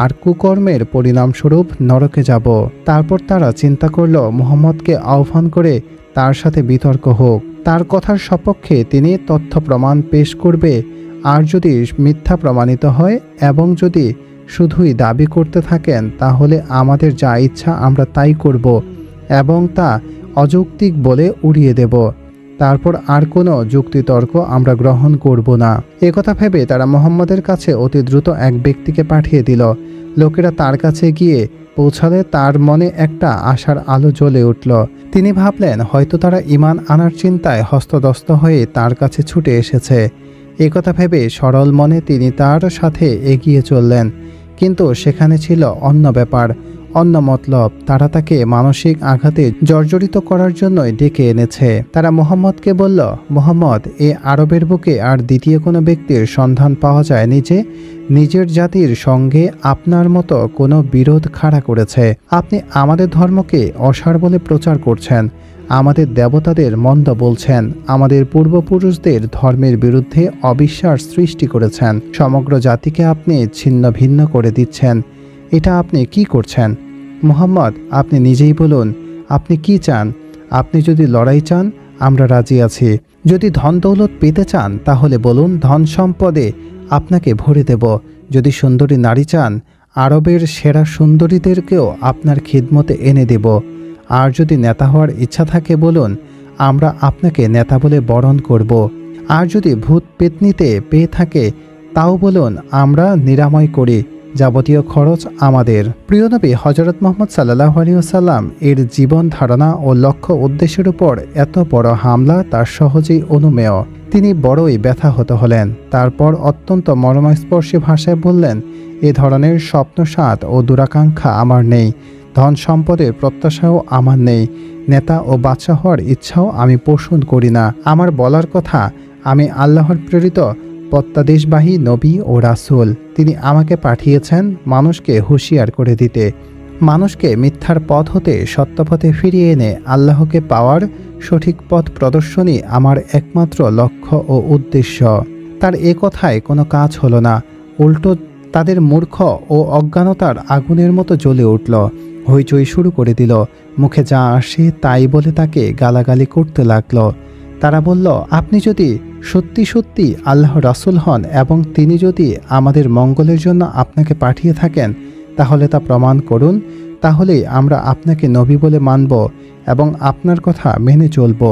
আর কুকর্মের পরিণামস্বরূপ নরকে যাব। তারপর তারা চিন্তা করল মুহাম্মদকে আহ্বান করে তার সাথে বিতর্ক হোক। তার কথার সপক্ষে তিনি তথ্য প্রমাণ পেশ করবে, আর যদি মিথ্যা প্রমাণিত হয় এবং যদি শুধুই দাবি করতে থাকেন, তাহলে আমাদের যা ইচ্ছা আমরা তাই করব এবং তা অযৌক্তিক বলে উড়িয়ে দেব। তারপর আর কোনো যুক্তিতর্ক আমরা গ্রহণ করব না। একথা ভেবে তারা মুহাম্মদের কাছে অতি দ্রুত এক ব্যক্তিকে পাঠিয়ে দিল। লোকেরা তার কাছে গিয়ে পৌঁছালে তার মনে একটা আশার আলো জ্বলে উঠল। তিনি ভাবলেন হয়তো তারা ঈমান আনার চিন্তায় হস্তদস্ত হয়ে তার কাছে ছুটে এসেছে। একথা ভেবে সরল মনে তিনি তার সাথে এগিয়ে চললেন। কিন্তু সেখানে ছিল অন্য ব্যাপার, অন্য মতলব। তারা তাকে মানসিক আঘাতে জর্জরিত করার জন্যই ডেকে এনেছে। তারা মুহাম্মদকে বলল, মুহাম্মদ, এ আরবের বুকে আর দ্বিতীয় কোনো ব্যক্তির সন্ধান পাওয়া যায়নি যে নিজের জাতির সঙ্গে আপনার মতো কোনো বিরোধ খাড়া করেছে। আপনি আমাদের ধর্মকে অসার বলে প্রচার করছেন, আমাদের দেবতাদের মন্দ বলছেন, আমাদের পূর্বপুরুষদের ধর্মের বিরুদ্ধে অবিশ্বাস সৃষ্টি করেছেন। সমগ্র জাতিকে আপনি ছিন্ন ভিন্ন করে দিচ্ছেন। এটা আপনি কি করছেন? মুহাম্মদ, আপনি নিজেই বলুন, আপনি কি চান? আপনি যদি লড়াই চান, আমরা রাজি আছি। যদি ধন দৌলত পেতে চান, তাহলে বলুন, ধন সম্পদে আপনাকে ভরে দেব। যদি সুন্দরী নারী চান, আরবের সেরা সুন্দরীদেরকেও আপনার খিদমতে এনে দেব। আর যদি নেতা হওয়ার ইচ্ছা থাকে, বলুন, আমরা আপনাকে নেতা বলে বরণ করব। আর যদি ভূত পেতনিতে পেয়ে থাকে, তাও বলুন, আমরা নিরাময় করি। যাবতীয় খরচ আমাদের। প্রিয় নবী হযরত মুহাম্মদ সাল্লাল্লাহু আলাইহি ওয়াসাল্লাম এর জীবন ধারণা ও লক্ষ্য উদ্দেশ্যের উপর এত বড় হামলা তার সহজেই অনুমেয়। তিনি বড়ই ব্যথাহত হলেন। তারপর অত্যন্ত মর্মস্পর্শী ভাষায় বললেন, এ ধরনের স্বপ্নসাদ ও দুরাকাঙ্ক্ষা আমার নেই। ধন সম্পদের প্রত্যাশাও আমার নেই। নেতা ও বাদশা হওয়ার ইচ্ছাও আমি পোষণ করি না। আমার বলার কথা, আমি আল্লাহর প্রেরিত প্রত্যাদেশবাহী নবী ও রাসূল। তিনি আমাকে পাঠিয়েছেন মানুষকে হুঁশিয়ার করে দিতে, মানুষকে মিথ্যার পথ হতে সত্যপথে ফিরিয়ে এনে আল্লাহকে পাওয়ার সঠিক পথ প্রদর্শনই আমার একমাত্র লক্ষ্য ও উদ্দেশ্য। তার এ কথায় কোনো কাজ হলো না, উল্টো তাদের মূর্খ ও অজ্ঞানতার আগুনের মতো জ্বলে উঠল, হইচই শুরু করে দিল। মুখে যা আসে তাই বলে তাকে গালাগালি করতে লাগল। তারা বলল, আপনি যদি সত্যি সত্যি আল্লাহ রাসূল হন এবং তিনি যদি আমাদের মঙ্গলের জন্য আপনাকে পাঠিয়ে থাকেন, তাহলে তা প্রমাণ করুন। তাহলেই আমরা আপনাকে নবী বলে মানব এবং আপনার কথা মেনে চলব।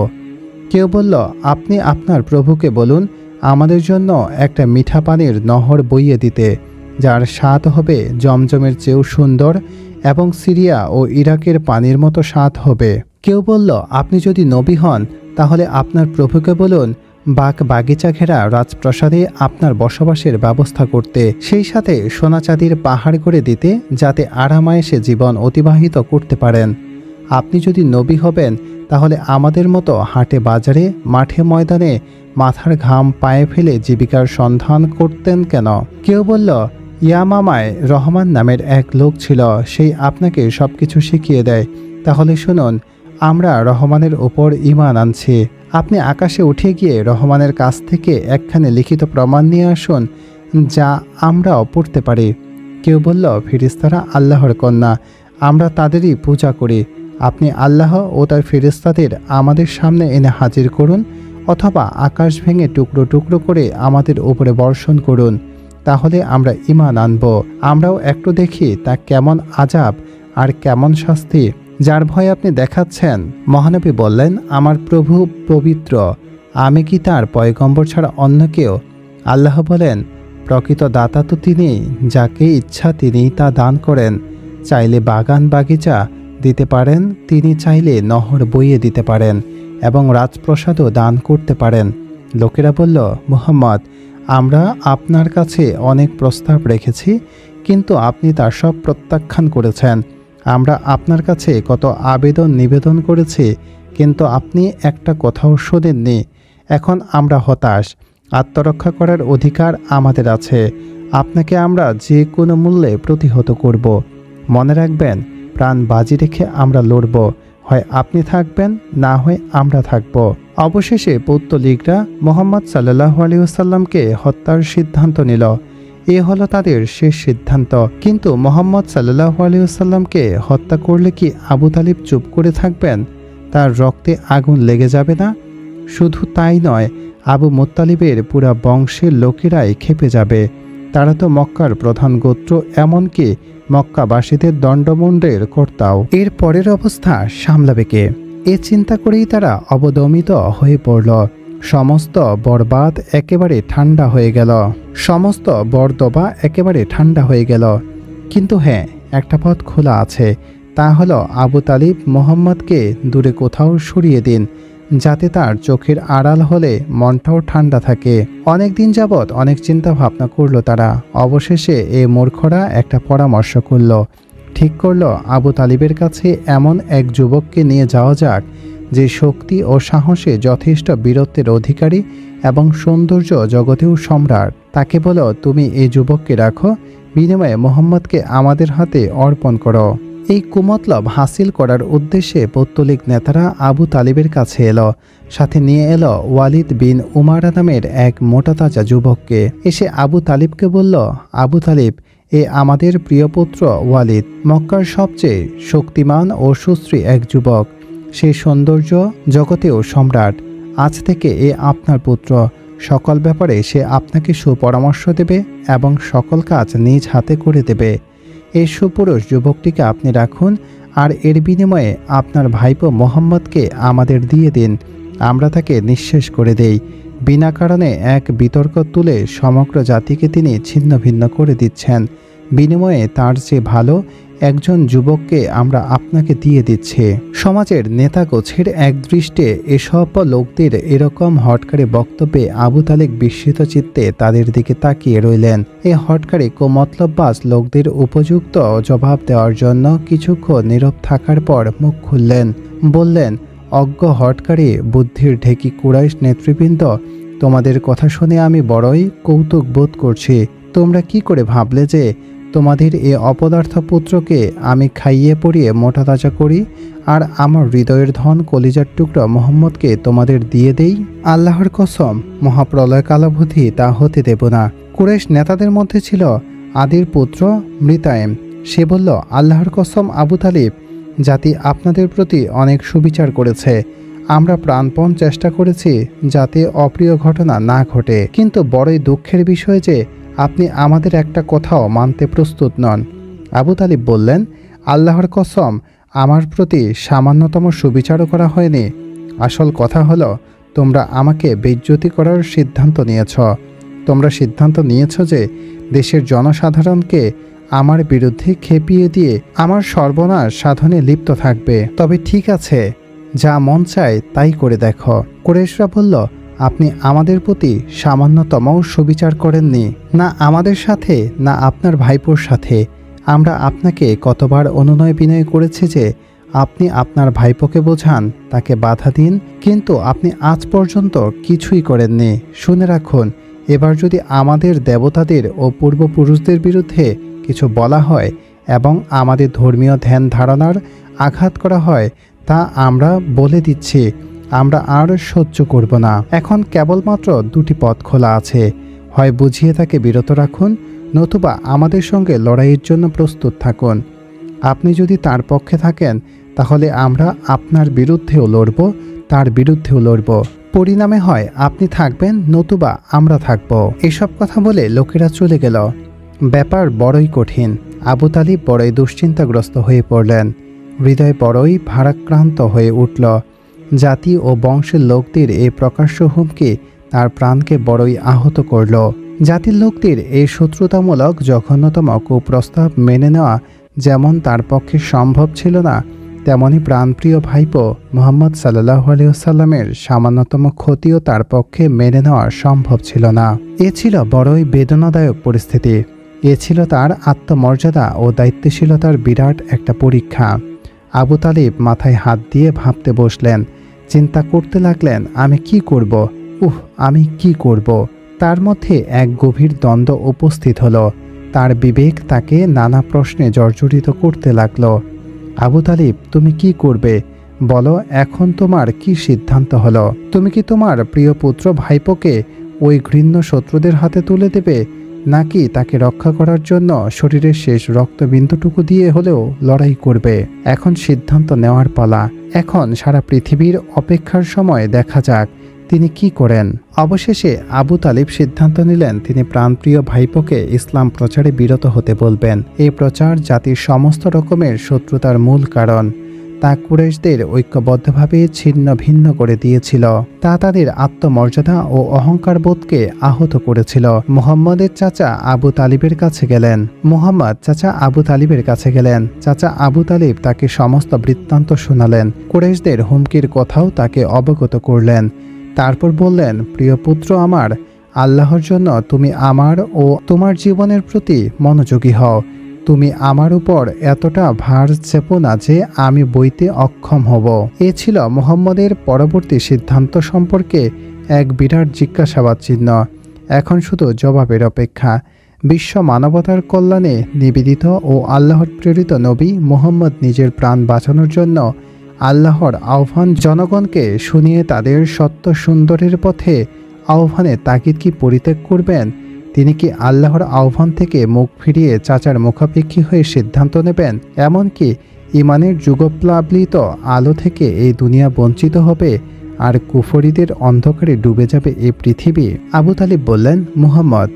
কেউ বলল, আপনি আপনার প্রভুকে বলুন আমাদের জন্য একটা মিঠা পানির নহর বইয়ে দিতে, যার স্বাদ হবে জমজমের চেয়েও সুন্দর এবং সিরিয়া ও ইরাকের পানির মতো স্বাদ হবে। কেউ বলল, আপনি যদি নবী হন, তাহলে আপনার প্রভুকে বলুন বাগ বাগিচা ঘেরা রাজপ্রাসাদে আপনার বসবাসের ব্যবস্থা করতে, সেই সাথে সোনা চাঁদির পাহাড় করে দিতে, যাতে আরামায়েশে জীবন অতিবাহিত করতে পারেন। আপনি যদি নবী হবেন, তাহলে আমাদের মতো হাটে বাজারে মাঠে ময়দানে মাথার ঘাম পায়ে ফেলে জীবিকার সন্ধান করতেন কেন? কেউ বলল, ইয়ামামায় রহমান নামের এক লোক ছিল, সেই আপনাকে সব কিছু শিখিয়ে দেয়। তাহলে শুনুন, আমরা রহমানের ওপর ঈমান আনছি। আপনি আকাশে উঠে গিয়ে রহমানের কাছ থেকে একখানে লিখিত প্রমাণ নিয়ে আসুন, যা আমরাও পড়তে পারি। কেউ বলল, ফেরেশতারা আল্লাহর কন্যা, আমরা তাদেরই পূজা করি। আপনি আল্লাহ ও তার ফেরেশতাদের আমাদের সামনে এনে হাজির করুন, অথবা আকাশ ভেঙে টুকরো টুকরো করে আমাদের উপরে বর্ষণ করুন, তাহলে আমরা ঈমান আনব। আমরাও একটু দেখি তা কেমন আযাব আর কেমন শাস্তি, যার ভয় আপনি দেখাচ্ছেন। মহানবী বললেন, আমার প্রভু পবিত্র, আমি কি তার পয়গম্বর ছাড়া অন্য কেউ? আল্লাহ বলেন, প্রকৃত দাতা তো তিনি, যাকে ইচ্ছা তিনি তা দান করেন। চাইলে বাগান বাগিচা দিতে পারেন, তিনি চাইলে নহর বইয়ে দিতে পারেন এবং রাজপ্রাসাদও দান করতে পারেন। লোকেরা বলল, মুহাম্মদ, আমরা আপনার কাছে অনেক প্রস্তাব রেখেছি, কিন্তু আপনি তার সব প্রত্যাখ্যান করেছেন। আমরা আপনার কাছে কত আবেদন নিবেদন করেছি, কিন্তু আপনি একটা কথাও শোনেননি। এখন আমরা হতাশ। আত্মরক্ষা করার অধিকার আমাদের আছে। আপনাকে আমরা যে কোনো মূল্যে প্রতিহত করব। মনে রাখবেন, প্রাণ বাজি রেখে আমরা লড়ব। হয় আপনি থাকবেন, না হয় আমরা থাকব। অবশেষে পৌত্তলিকরা মুহাম্মদ সাল্লাল্লাহু আলাইহি ওয়াসাল্লামকে হত্যার সিদ্ধান্ত নিল। এ হলো তাদের শেষ সিদ্ধান্ত। কিন্তু মুহাম্মদ সাল্লাল্লাহু আলাইহি ওয়াসাল্লামকে হত্যা করলে কি আবু তালিব চুপ করে থাকবেন? তার রক্তে আগুন লেগে যাবে না? শুধু তাই নয়, আবু মুত্তালিবের পুরা বংশের লোকেরাই ক্ষেপে যাবে। তারা তো মক্কার প্রধান গোত্র, এমনকি মক্কাবাসীদের দণ্ডমুণ্ডের কর্তাও। এর পরের অবস্থা সামলাবে কে? এ চিন্তা করেই তারা অবদমিত হয়ে পড়ল। সমস্ত বরবাদ একেবারে ঠান্ডা হয়ে গেল, সমস্ত বরদবা একেবারে ঠান্ডা হয়ে গেল। কিন্তু হ্যাঁ, একটা পথ খোলা আছে, তা হলো আবু তালিব মুহাম্মদকে দূরে কোথাও সরিয়ে দিন, যাতে তার চোখের আড়াল হলে মনটাও ঠান্ডা থাকে। অনেক দিন যাবৎ অনেক চিন্তা ভাবনা করলো তারা। অবশেষে এ মূর্খরা একটা পরামর্শ করল। ঠিক করল, আবু তালিবের কাছে এমন এক যুবককে নিয়ে যাওয়া যাক, যে শক্তি ও সাহসে যথেষ্ট বীরত্বের অধিকারী এবং সৌন্দর্য জগতেও সম্রাট। তাকে বলো, তুমি এই যুবককে রাখো, বিনিময়ে মুহাম্মদকে আমাদের হাতে অর্পণ করো। এই কুমতলব হাসিল করার উদ্দেশ্যে পৌত্তলিক নেতারা আবু তালিবের কাছে এলো। সাথে নিয়ে এলো ওয়ালিদ বিন উমারা নামের এক মোটা তাজা যুবককে। এসে আবু তালিবকে বলল, আবু তালিব, আমাদের প্রিয় পুত্র ওয়ালিদ, মক্কার সবচেয়ে শক্তিমান ও সুশ্রী এক যুবক। সে সৌন্দর্য জগতেও সম্রাট। আজ থেকে আপনার পুত্র। সকল ব্যাপারে সে আপনাকে সুপরামর্শ দেবে এবং সকল কাজ নিজ হাতে করে দেবে। এই সুপুরুষ যুবকটিকে আপনি রাখুন, আর এর বিনিময়ে আপনার ভাইপো মোহাম্মদকে আমাদের দিয়ে দিন। আমরা তাকে নিঃশেষ করে দেই। বিনা কারণে এক বিতর্ক তুলে সমগ্র জাতিকে তিনি ছিন্ন ভিন্ন করে দিচ্ছেন। বিনিময়ে তার চেয়ে ভালো একজন যুবককে আমরা আপনাকে দিয়ে দিচ্ছি। সমাজের নেতা গোছের এক দৃষ্টে এসব লোকদের এরকম হটকারী বক্তব্যে আবু তালেব বিস্মিত চিত্তে তাদের দিকে তাকিয়ে রইলেন। এই হটকারী কুমতলববাজ লোকদের উপযুক্ত জবাব দেওয়ার জন্য কিছুক্ষণ নীরব থাকার পর মুখ খুললেন, বললেন, অজ্ঞ হটকারী বুদ্ধির ঢেকি কুরাইশ নেতৃবৃন্দ, তোমাদের কথা শুনে আমি বড়ই কৌতুক বোধ করছি। তোমরা কি করে ভাবলে যে তোমাদের এ অপদার্থ পুত্রকে আমি খাইয়ে পরিয়ে মোটা তাজা করি আর আমার হৃদয়ের ধন কলিজার টুকরা মোহাম্মদকে তোমাদের দিয়ে দেই? আল্লাহর কসম, মহাপ্রলয় কালাবধি তা হতে দেব না। কুরাইশ নেতাদের মধ্যে ছিল আদির পুত্র মৃতায়েম। সে বলল, আল্লাহর কসম আবু তালিব, জাতি আপনাদের প্রতি অনেক সুবিচার করেছে। আমরা প্রাণপণ চেষ্টা করেছি যাতে অপ্রিয় ঘটনা না ঘটে, কিন্তু বড়ই দুঃখের বিষয় যে আপনি আমাদের একটা কথাও মানতে প্রস্তুত নন। আবু তালিব বললেন, আল্লাহর কসম, আমার প্রতি সামান্যতম সুবিচারও করা হয়নি। আসল কথা হলো, তোমরা আমাকে বেইজ্জতি করার সিদ্ধান্ত নিয়েছ। তোমরা সিদ্ধান্ত নিয়েছ যে দেশের জনসাধারণকে আমার বিরুদ্ধে খেপিয়ে দিয়ে আমার সর্বনাশ সাধনে লিপ্ত থাকবে। তবে ঠিক আছে, যা মন চায় তাই করে দেখো। কুরাইশরা বলল, আপনি আমাদের প্রতি সামান্যতম সুবিচার করেননি, না আমাদের সাথে না আপনার ভাইপোর সাথে। আমরা আপনাকে কতবার অনুনয় বিনয় করেছি যে আপনি আপনার ভাইপোকে বোঝান, তাকে বাধা দিন, কিন্তু আপনি আজ পর্যন্ত কিছুই করেননি। শুনে রাখুন, এবার যদি আমাদের দেবতাদের ও পূর্বপুরুষদের বিরুদ্ধে কিছু বলা হয় এবং আমাদের ধর্মীয় ধ্যান ধারণার আঘাত করা হয়, তা আমরা বলে দিচ্ছি আমরা আর সহ্য করব না। এখন কেবলমাত্র দুটি পথ খোলা আছে, হয় বুঝিয়ে তাকে বিরত রাখুন, নতুবা আমাদের সঙ্গে লড়াইয়ের জন্য প্রস্তুত থাকুন। আপনি যদি তার পক্ষে থাকেন তাহলে আমরা আপনার বিরুদ্ধেও লড়ব, তার বিরুদ্ধেও লড়ব। পরিণামে হয় আপনি থাকবেন, নতুবা আমরা থাকব। এসব কথা বলে লোকেরা চলে গেল। ব্যাপার বড়ই কঠিন। আবু তালিব বড়ই দুশ্চিন্তাগ্রস্ত হয়ে পড়লেন। হৃদয় বড়ই ভারাক্রান্ত হয়ে উঠল। জাতি ও বংশের লোকদের এই প্রকাশ্য হুমকি তার প্রাণকে বড়ই আহত করল। জাতির লোকদের এই শত্রুতামূলক জঘন্যতম কুপ্রস্তাব মেনে নেওয়া যেমন তার পক্ষে সম্ভব ছিল না, তেমনি প্রাণপ্রিয় ভাইপো মুহাম্মদ সাল্লাল্লাহু আলাইহি ওয়াসাল্লামের সামান্যতম ক্ষতিও তার পক্ষে মেনে নেওয়া সম্ভব ছিল না। এ ছিল বড়ই বেদনাদায়ক পরিস্থিতি। এ ছিল তার আত্মমর্যাদা ও দায়িত্বশীলতার বিরাট একটা পরীক্ষা। আবু তালিব মাথায় হাত দিয়ে ভাবতে বসলেন। চিন্তা করতে লাগলেন, আমি কি করব? আমি কি করব? তার মধ্যে এক গভীর দ্বন্দ্ব উপস্থিত হলো। তার বিবেক তাকে নানা প্রশ্নে জর্জরিত করতে লাগলো। আবু তালিব, তুমি কি করবে? বলো, এখন তোমার কি সিদ্ধান্ত হলো? তুমি কি তোমার প্রিয় পুত্র ভাইপোকে ওই ঘৃণ্য শত্রুদের হাতে তুলে দেবে, নাকি তাকে রক্ষা করার জন্য শরীরের শেষ রক্তবিন্দুটুকু দিয়ে হলেও লড়াই করবে? এখন সিদ্ধান্ত নেওয়ার পালা। এখন সারা পৃথিবীর অপেক্ষার সময় দেখা যাক তিনি কি করেন। অবশেষে আবু তালিব সিদ্ধান্ত নিলেন তিনি প্রাণপ্রিয় ভাইপোকে ইসলাম প্রচারে বিরত হতে বলবেন। এই প্রচার জাতির সমস্ত রকমের শত্রুতার মূল কারণ। তা কুরাইশদের ঐক্যবদ্ধভাবে ছিন্ন ভিন্ন করে দিয়েছিল। তা তাদের আত্মমর্যাদা ও অহংকার বোধকে আহত করেছিল। মুহাম্মদের চাচা আবু তালিবের কাছে গেলেন। মুহাম্মদ চাচা আবু তালিবের কাছে গেলেন। চাচা আবু তালিব তাকে সমস্ত বৃত্তান্ত শোনালেন। কুরাইশদের হুমকির কথাও তাকে অবগত করলেন। তারপর বললেন, প্রিয় পুত্র আমার, আল্লাহর জন্য তুমি আমার ও তোমার জীবনের প্রতি মনোযোগী হও। তুমি আমার উপর এতটা ভার চেপো না যে আমি বইতে অক্ষম হব। এ ছিল মুহাম্মদের পরবর্তী সিদ্ধান্ত সম্পর্কে এক বিরাট জিজ্ঞাসাবাদ চিহ্ন। এখন শুধু জবাবের অপেক্ষা। বিশ্ব মানবতার কল্যাণে নিবেদিত ও আল্লাহর প্রেরিত নবী মুহাম্মদ নিজের প্রাণ বাঁচানোর জন্য আল্লাহর আহ্বান জনগণকে শুনিয়ে তাদের সত্য সুন্দরের পথে আহ্বানে তাগিদ কি পরিত্যাগ করবেন, তিনি কি আল্লাহর আহ্বান থেকে মুখ ফিরিয়ে চাচার মুখাপেক্ষী হয়ে সিদ্ধান্ত নেবেন? এমনকি ইমানের যুগপ্লাবলিত আলো থেকে এই দুনিয়া বঞ্চিত হবে আর কুফরিদের অন্ধকারে ডুবে যাবে এই পৃথিবী? আবু তালিব বললেন, মুহাম্মদ,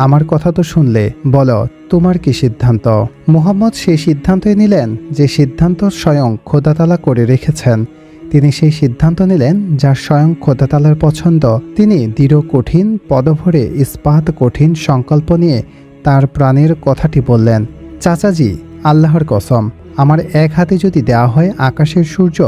আমার কথা তো শুনলে, বলো তোমার কি সিদ্ধান্ত? মুহাম্মদ সেই সিদ্ধান্তই নিলেন যে সিদ্ধান্ত স্বয়ং খোদা তাআলা করে রেখেছেন। তিনি সেই সিদ্ধান্ত নিলেন যা স্বয়ং খোদা তাআলার পছন্দ। তিনি দৃঢ় কঠিন পদভরে ইস্পাত কঠিন সংকল্প নিয়ে তার প্রাণের কথাটি বললেন, চাচাজি, আল্লাহর কসম, আমার এক হাতে যদি দেওয়া হয় আকাশের সূর্য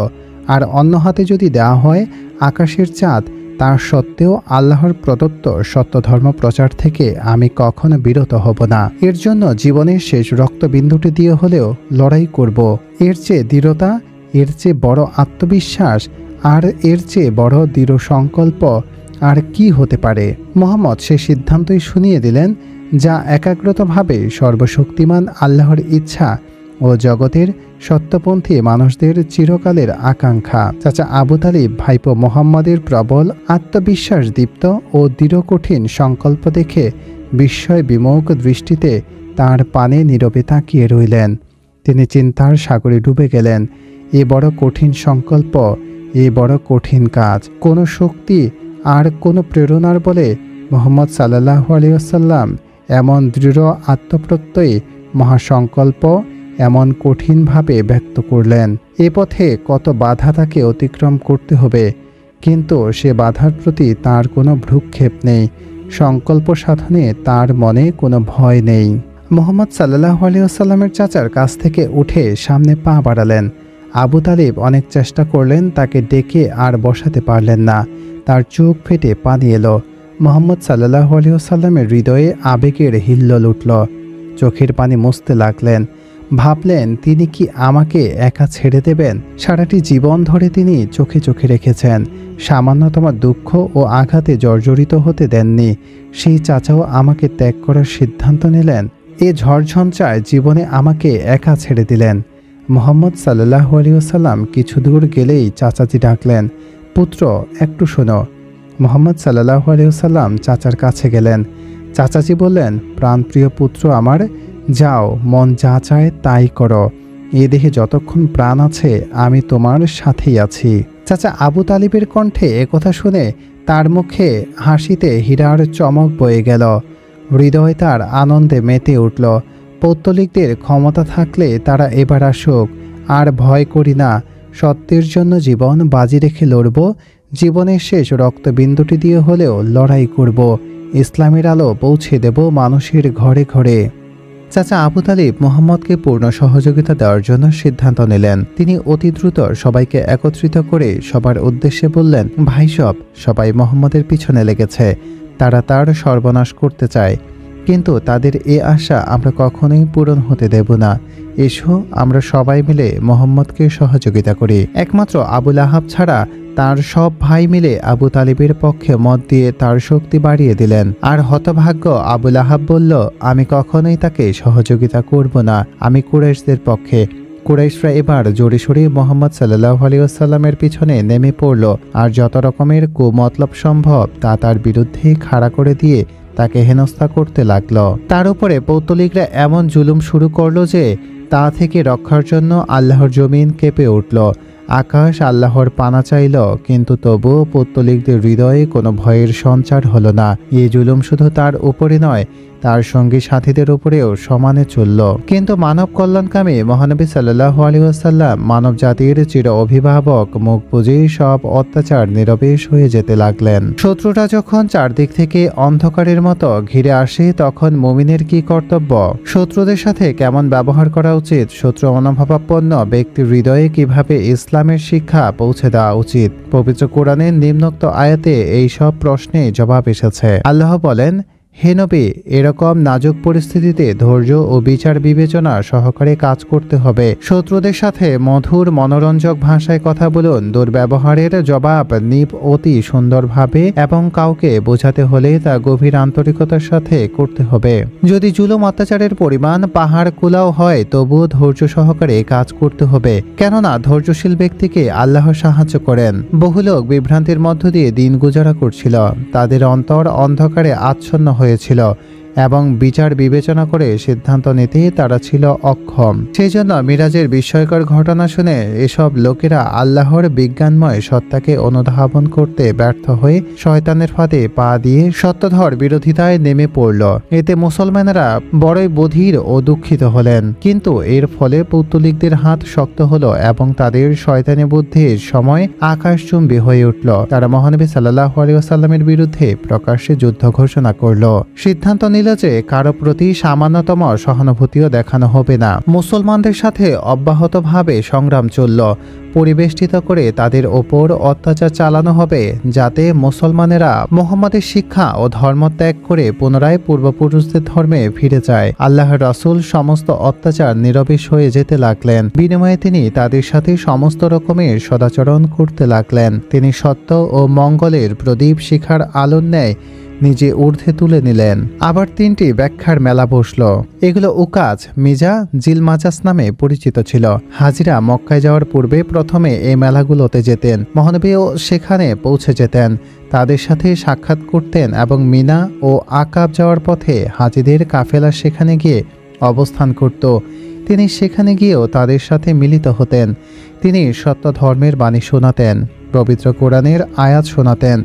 আর অন্য হাতে যদি দেওয়া হয় আকাশের চাঁদ, তার সত্ত্বেও আল্লাহর প্রদত্ত সত্য ধর্ম প্রচার থেকে আমি কখনো বিরত হব না। এর জন্য জীবনের শেষ রক্তবিন্দুটি দিয়ে হলেও লড়াই করব। এর চেয়ে দৃঢ়তা, এর চেয়ে বড় আত্মবিশ্বাস আর এর চেয়ে বড় দৃঢ় সংকল্প আর কি হতে পারে? মুহাম্মদ সে সিদ্ধান্তই শুনিয়ে দিলেন যা একাগ্রতভাবে সর্বশক্তিমান আল্লাহর ইচ্ছা ও জগতের সত্যপন্থী মানুষদের চিরকালের আকাঙ্ক্ষা। চাচা আবু তালিব ভাইপো মোহাম্মদের প্রবল আত্মবিশ্বাস দীপ্ত ও দৃঢ় কঠিন সংকল্প দেখে বিস্ময় বিমুখ দৃষ্টিতে তাঁর পানে নীরবে তাকিয়ে রইলেন। তিনি চিন্তার সাগরে ডুবে গেলেন। এ বড় কঠিন সংকল্প, এ বড় কঠিন কাজ, কোনো শক্তি আর কোনো প্রেরণার বলে মুহাম্মদ সাল্লাল্লাহু আলাইহি ওয়াসাল্লাম এমন দৃঢ় আত্মপ্রত্যয়ী মহাসংকল্প এমন কঠিনভাবে ব্যক্ত করলেন। এ পথে কত বাধা তাকে অতিক্রম করতে হবে, কিন্তু সে বাধার প্রতি তার কোনো ভ্রুক্ষেপ নেই। সংকল্প সাধনে তার মনে কোনো ভয় নেই। মুহাম্মদ সাল্লাল্লাহু আলাইহি ওয়াসাল্লামের চাচার কাছ থেকে উঠে সামনে পা বাড়ালেন। আবু তালিব অনেক চেষ্টা করলেন, তাকে ডেকে আর বসাতে পারলেন না। তার চোখ ফেটে পানি এলো। মুহাম্মদ সাল্লাল্লাহু আলাইহি ওয়াসাল্লামের হৃদয়ে আবেগের হিল্লোল উঠল। চোখের পানি মুছতে লাগলেন। ভাবলেন, তিনি কি আমাকে একা ছেড়ে দেবেন? সারাটি জীবন ধরে তিনি চোখে চোখে রেখেছেন, সামান্যতম দুঃখ ও আঘাতে জর্জরিত হতে দেননি। সেই চাচাও আমাকে ত্যাগ করার সিদ্ধান্ত নিলেন। এ ঝড়ঝঞ্চায় জীবনে আমাকে একা ছেড়ে দিলেন। মুহাম্মদ সাল্লাল্লাহু আলাইহি ওয়াসাল্লাম কিছু দূর গেলেই চাচাজি ডাকলেন, পুত্র, একটু শোনো। মুহাম্মদ সাল্লাল্লাহু আলাইহি ওয়াসাল্লাম চাচার কাছে গেলেন। চাচাজি বললেন, প্রাণপ্রিয় পুত্র আমার, যাও, মন যা চায় তাই করো। এ দেহে যতক্ষণ প্রাণ আছে আমি তোমার সাথেই আছি। চাচা আবু তালিবের কণ্ঠে একথা শুনে তার মুখে হাসিতে হীরার চমক বয়ে গেল। হৃদয় তার আনন্দে মেতে উঠল। পৌত্তলিকদের ক্ষমতা থাকলে তারা এবার আসুক, আর ভয় করি না। সত্যের জন্য জীবন বাজি রেখে লড়ব। জীবনের শেষ রক্তবিন্দুটি দিয়ে হলেও লড়াই করব। ইসলামের আলো পৌঁছে দেব মানুষের ঘরে ঘরে। চাচা আবু তালিব মুহাম্মদকে পূর্ণ সহযোগিতা দেওয়ার জন্য সিদ্ধান্ত নিলেন। তিনি অতি দ্রুত সবাইকে একত্রিত করে সবার উদ্দেশ্যে বললেন, ভাইসব, সবাই মুহাম্মদের পিছনে লেগেছে। তারা তার সর্বনাশ করতে চায়, কিন্তু তাদের এ আশা আমরা কখনোই পূরণ হতে দেব না। এসো, আমরা সবাই মিলে মুহাম্মদকে সহযোগিতা করি। একমাত্র আবু লাহাব ছাড়া তার সব ভাই মিলে আবু তালিবের পক্ষে মত দিয়ে তার শক্তি বাড়িয়ে দিলেন। আর হতভাগ্য আবু লাহাব বলল, আমি কখনোই তাকে সহযোগিতা করব না, আমি কুরাইশদের পক্ষে। কুরাইশরা এবার জোরে সোরে মুহাম্মদ সাল্লাল্লাহু আলাইহি ওয়াসাল্লামের পিছনে নেমে পড়ল, আর যত রকমের কুমতলব সম্ভব তা তার বিরুদ্ধে খাড়া করে দিয়ে তাকে হেনস্থা করতে লাগলো। তার উপরে পৌত্তলিকরা এমন জুলুম শুরু করলো যে তা থেকে রক্ষার জন্য আল্লাহর জমিন কেঁপে উঠল। আকাশ আল্লাহর পানা চাইল, কিন্তু তবুও পৌত্তলিকদের হৃদয়ে কোনো ভয়ের সঞ্চার হলো না। এই জুলুম শুধু তার উপরে নয়, তার সঙ্গী সাথীদের উপরেও সমানে চলল। কিন্তু মানব কল্যাণকামী মহানবী সাল্লাল্লাহু আলাইহি ওয়াসাল্লাম মানব জাতির চির অভিভাবক মুখ বুজে সব অত্যাচার নীরবে সয়ে যেতে লাগলেন। শত্রুরা যখন চারদিক থেকে অন্ধকারের মতো ঘিরে আসে, তখন মুমিনের কি কর্তব্য? শত্রুদের সাথে কেমন ব্যবহার করা উচিত? শত্রু মনোভাবাপন্ন ব্যক্তির হৃদয়ে কিভাবে ইসলামের শিক্ষা পৌঁছে দেওয়া উচিত? পবিত্র কোরআনের নিম্নোক্ত আয়াতে এই সব প্রশ্নে জবাব এসেছে। আল্লাহ বলেন, হে নবী, এরকম নাজুক পরিস্থিতিতে ধৈর্য ও বিচার বিবেচনা সহকারে কাজ করতে হবে। শত্রুদের সাথে মধুর মনোরঞ্জক ভাষায় কথা বলুন। দুর্ব্যবহারের জবাব অতি সুন্দরভাবে এবং কাউকে বোঝাতে হলে তা গভীর আন্তরিকতার সাথে করতে হবে। যদি জুলুম অত্যাচারের পরিমাণ পাহাড় কুলাও হয়, তবুও ধৈর্য সহকারে কাজ করতে হবে, কেননা ধৈর্যশীল ব্যক্তিকে আল্লাহ সাহায্য করেন। বহু লোক বিভ্রান্তির মধ্য দিয়ে দিন গুজারা করছিল, তাদের অন্তর অন্ধকারে আচ্ছন্ন হয়েছিল। এবং বিচার বিবেচনা করে সিদ্ধান্ত নিতে তারা ছিল অক্ষম। সেই জন্য মিরাজের বিস্ময়কর ঘটনা শুনে এসব লোকেরা আল্লাহর বিজ্ঞানময় সত্তাকে অনুধাবন করতে ব্যর্থ হয়ে শয়তানের ফাঁদে পা দিয়ে সত্যধর বিরোধিতায় নেমে পড়ল। এতে মুসলমানেরা বড়ই বধির ও দুঃখিত হলেন। কিন্তু এর ফলে পৌত্তলিকদের হাত শক্ত হলো এবং তাদের শয়তানি বুদ্ধির সময় আকাশচুম্বী হয়ে উঠল। তারা মহানবী সাল্লাল্লাহু আলাইহি ওয়াসাল্লামের বিরুদ্ধে প্রকাশ্যে যুদ্ধ ঘোষণা করল। সিদ্ধান্ত নিল যে কারো প্রতি সামান্যতম সহানুভূতিও দেখানো হবে না। মুসলমানদের সাথে অব্যাহতভাবে সংগ্রাম চলল। পরিবেষ্টিত করে তাদের ওপর অত্যাচার চালানো হবে, যাতে মুসলমানেরা মুহাম্মাদের শিক্ষা ও ধর্ম ত্যাগ করে পুনরায় পূর্বপুরুষদের ধর্মে ফিরে যায়। আল্লাহর রাসূল সমস্ত অত্যাচার নিরবেশ হয়ে যেতে লাগলেন। বিনিময়ে তিনি তাদের সাথে সমস্ত রকমের সদাচরণ করতে লাগলেন। তিনি সত্য ও মঙ্গলের প্রদীপ শিখার আলোর ন্যায় নিজে ঊর্ধ্বে তুলে নিলেন। আবার 3টি ব্যাখ্যার মেলা বসল। এগুলো উকাজ, মিজা, জিলমাজাস নামে পরিচিত ছিল। হাজিরা মক্কায় যাওয়ার পূর্বে প্রথমে এই মেলাগুলোতে যেতেন। মহানবীও সেখানে পৌঁছে যেতেন, তাদের সাথে সাক্ষাৎ করতেন এবং মিনা ও আকাব যাওয়ার পথে হাজিদের কাফেলা সেখানে গিয়ে অবস্থান করত। তিনি সেখানে গিয়েও তাদের সাথে মিলিত হতেন। তিনি সত্য ধর্মের বাণী শোনাতেন, পবিত্র কোরআনের আয়াত শোনাতেন।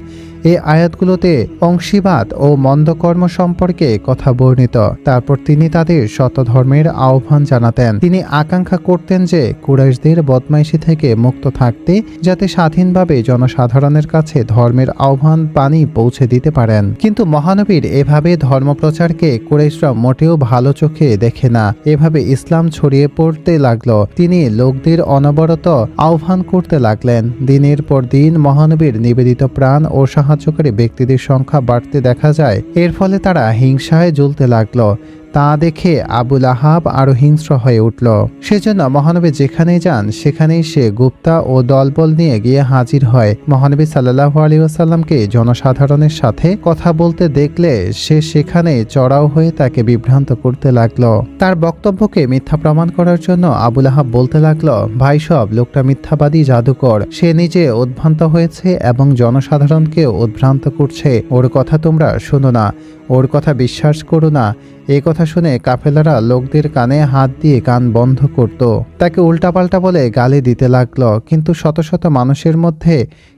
এই আয়াতগুলোতে অংশীবাদ ও মন্দকর্ম সম্পর্কে কথা বর্ণিত। তারপর তিনি তাদের সত্য ধর্মের আহ্বান জানাতেন। তিনি আকাঙ্ক্ষা করতেন যে কুরাইশদের বদমাইশি থেকে মুক্ত থাকতে যাতে স্বাধীনভাবে জনসাধারণের কাছে ধর্মের আহ্বান বাণী পৌঁছে দিতে পারেন। কিন্তু মহানবীর এভাবে ধর্মপ্রচারকে কুরাইশরা মোটেও ভালো চোখে দেখে না। এভাবে ইসলাম ছড়িয়ে পড়তে লাগলো। তিনি লোকদের অনবরত আহ্বান করতে লাগলেন। দিনের পর দিন মহানবীর নিবেদিত প্রাণ ও সাহায্যকারী ব্যক্তিদের সংখ্যা বাড়তে দেখা যায়। এর ফলে তারা হিংসায় জ্বলতে লাগলো। তা দেখে আবু লাহাব আরো হিংস্র হয়ে উঠল। সেজন্য মহানবী যেখানেই যান সেখানেই সে গুপ্তা ও দলবল নিয়ে গিয়ে হাজির হয়। মহানবী সাল্লাল্লাহু আলাইহি ওয়াসাল্লামকে জনসাধারণের সাথে কথা বলতে দেখলে সে সেখানে চড়াও হয়ে তাকে বিভ্রান্ত করতে লাগলো। তার বক্তব্যকে মিথ্যা প্রমাণ করার জন্য আবু লাহাব বলতে লাগলো, ভাই সব, লোকটা মিথ্যাবাদী জাদুকর। সে নিজে উদ্ভ্রান্ত হয়েছে এবং জনসাধারণকেও উদ্ভ্রান্ত করছে। ওর কথা তোমরা শোনো না, ওর কথা বিশ্বাস করো না। এই কথা শুনে কাফেলারা লোকদের কানে হাত দিয়ে কান বন্ধ করত। তাকে উল্টাপাল্টা বলে গালি দিতে লাগলো। কিন্তু শত শত মানুষের মধ্যে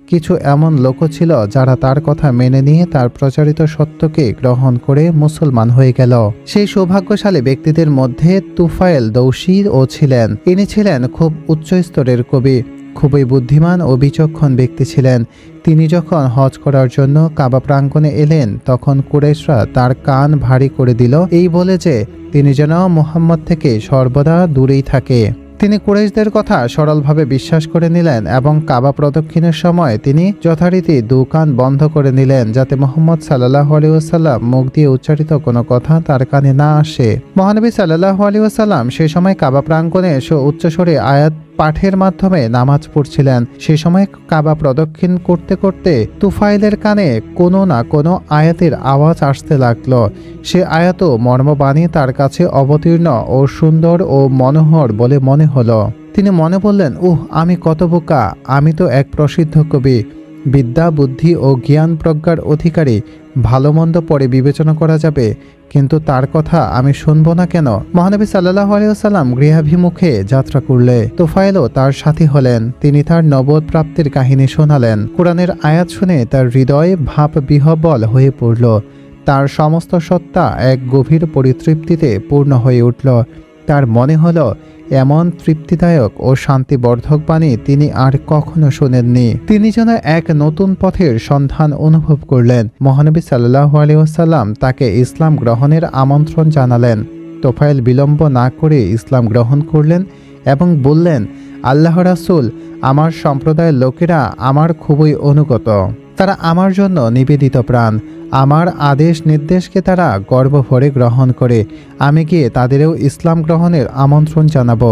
কিছু এমন লোকও ছিল যারা তার কথা মেনে নিয়ে তার প্রচারিত সত্যকে গ্রহণ করে মুসলমান হয়ে গেল। সেই সৌভাগ্যশালী ব্যক্তিদের মধ্যে তুফাইল দৌসীও ছিলেন। ইনি ছিলেন খুব উচ্চ স্তরের কবি, খুবই বুদ্ধিমান ও বিচক্ষণ ব্যক্তি ছিলেন। তিনি যখন হজ করার জন্য কাবা প্রাঙ্গণে এলেন তখন কুরাইশরা তার কান ভারী করে দিল, এই বলে যে তিনি যেন মুহাম্মদ থেকে সর্বদা দূরেই থাকে। তিনি কুরাইশদের কথা সরলভাবে বিশ্বাস করে নিলেন এবং কাবা প্রদক্ষিণের সময় তিনি যথারীতি দুকান বন্ধ করে নিলেন, যাতে মুহাম্মদ সাল্লাল্লাহু আলাইহি ওয়াসাল্লাম মুখ দিয়ে উচ্চারিত কোনো কথা তার কানে না আসে। মহানবী সাল্লাল্লাহু আলাইহি ওয়াসাল্লাম সেই সময় কাবা প্রাঙ্গণে এসে উচ্চস্বরে আয়াত পাঠের মাধ্যমে নামাজ পড়ছিলেন। সে সময় কাবা প্রদক্ষিণ করতে করতে তুফাইলের কানে কোনো না কোনো আয়াতের আওয়াজ আসতে লাগলো। সে আয়াত মর্মবাণী তার কাছে অবতীর্ণ ও সুন্দর ও মনোহর বলে মনে হলো। তিনি মনে বললেন, আমি কত বোকা! আমি তো এক প্রসিদ্ধ কবি, বিদ্যা, বুদ্ধি ও জ্ঞান প্রজ্ঞার অধিকারী। ভালো মন্দ পরে বিবেচনা করা যাবে, কিন্তু তার কথা আমি শুনবো না কেন? মহানবী সাল্লাল্লাহু আলাইহি ওয়াসাল্লাম গৃহাভিমুখে যাত্রা করলে তুফাইলও তার সাথী হলেন। তিনি তার নবদ প্রাপ্তির কাহিনী শোনালেন। কোরআনের আয়াত শুনে তার হৃদয় ভাব বিহ্বল হয়ে পড়ল। তার সমস্ত সত্তা এক গভীর পরিতৃপ্তিতে পূর্ণ হয়ে উঠল। তার মনে হলো এমন তৃপ্তিদায়ক ও শান্তিবর্ধক বাণী তিনি আর কখনো শোনেননি। তিনি যেন এক নতুন পথের সন্ধান অনুভব করলেন। মহানবী সাল্লাল্লাহু আলাইহি ওয়াসাল্লাম তাকে ইসলাম গ্রহণের আমন্ত্রণ জানালেন। তোফাইল বিলম্ব না করে ইসলাম গ্রহণ করলেন এবং বললেন, আল্লাহ রাসূল, আমার সম্প্রদায়ের লোকেরা আমার খুবই অনুগত। তারা আমার জন্য নিবেদিত প্রাণ। আমার আদেশ নির্দেশকে তারা গর্বভরে গ্রহণ করে। আমি গিয়ে তাদেরও ইসলাম গ্রহণের আমন্ত্রণ জানাবো।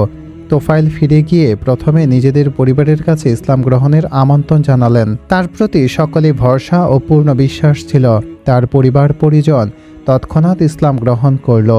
তোফাইল ফিরে গিয়ে প্রথমে নিজেদের পরিবারের কাছে ইসলাম গ্রহণের আমন্ত্রণ জানালেন। তার প্রতি সকলে ভরসা ও পূর্ণ বিশ্বাস ছিল। তার পরিবার পরিজন তৎক্ষণাৎ ইসলাম গ্রহণ করল।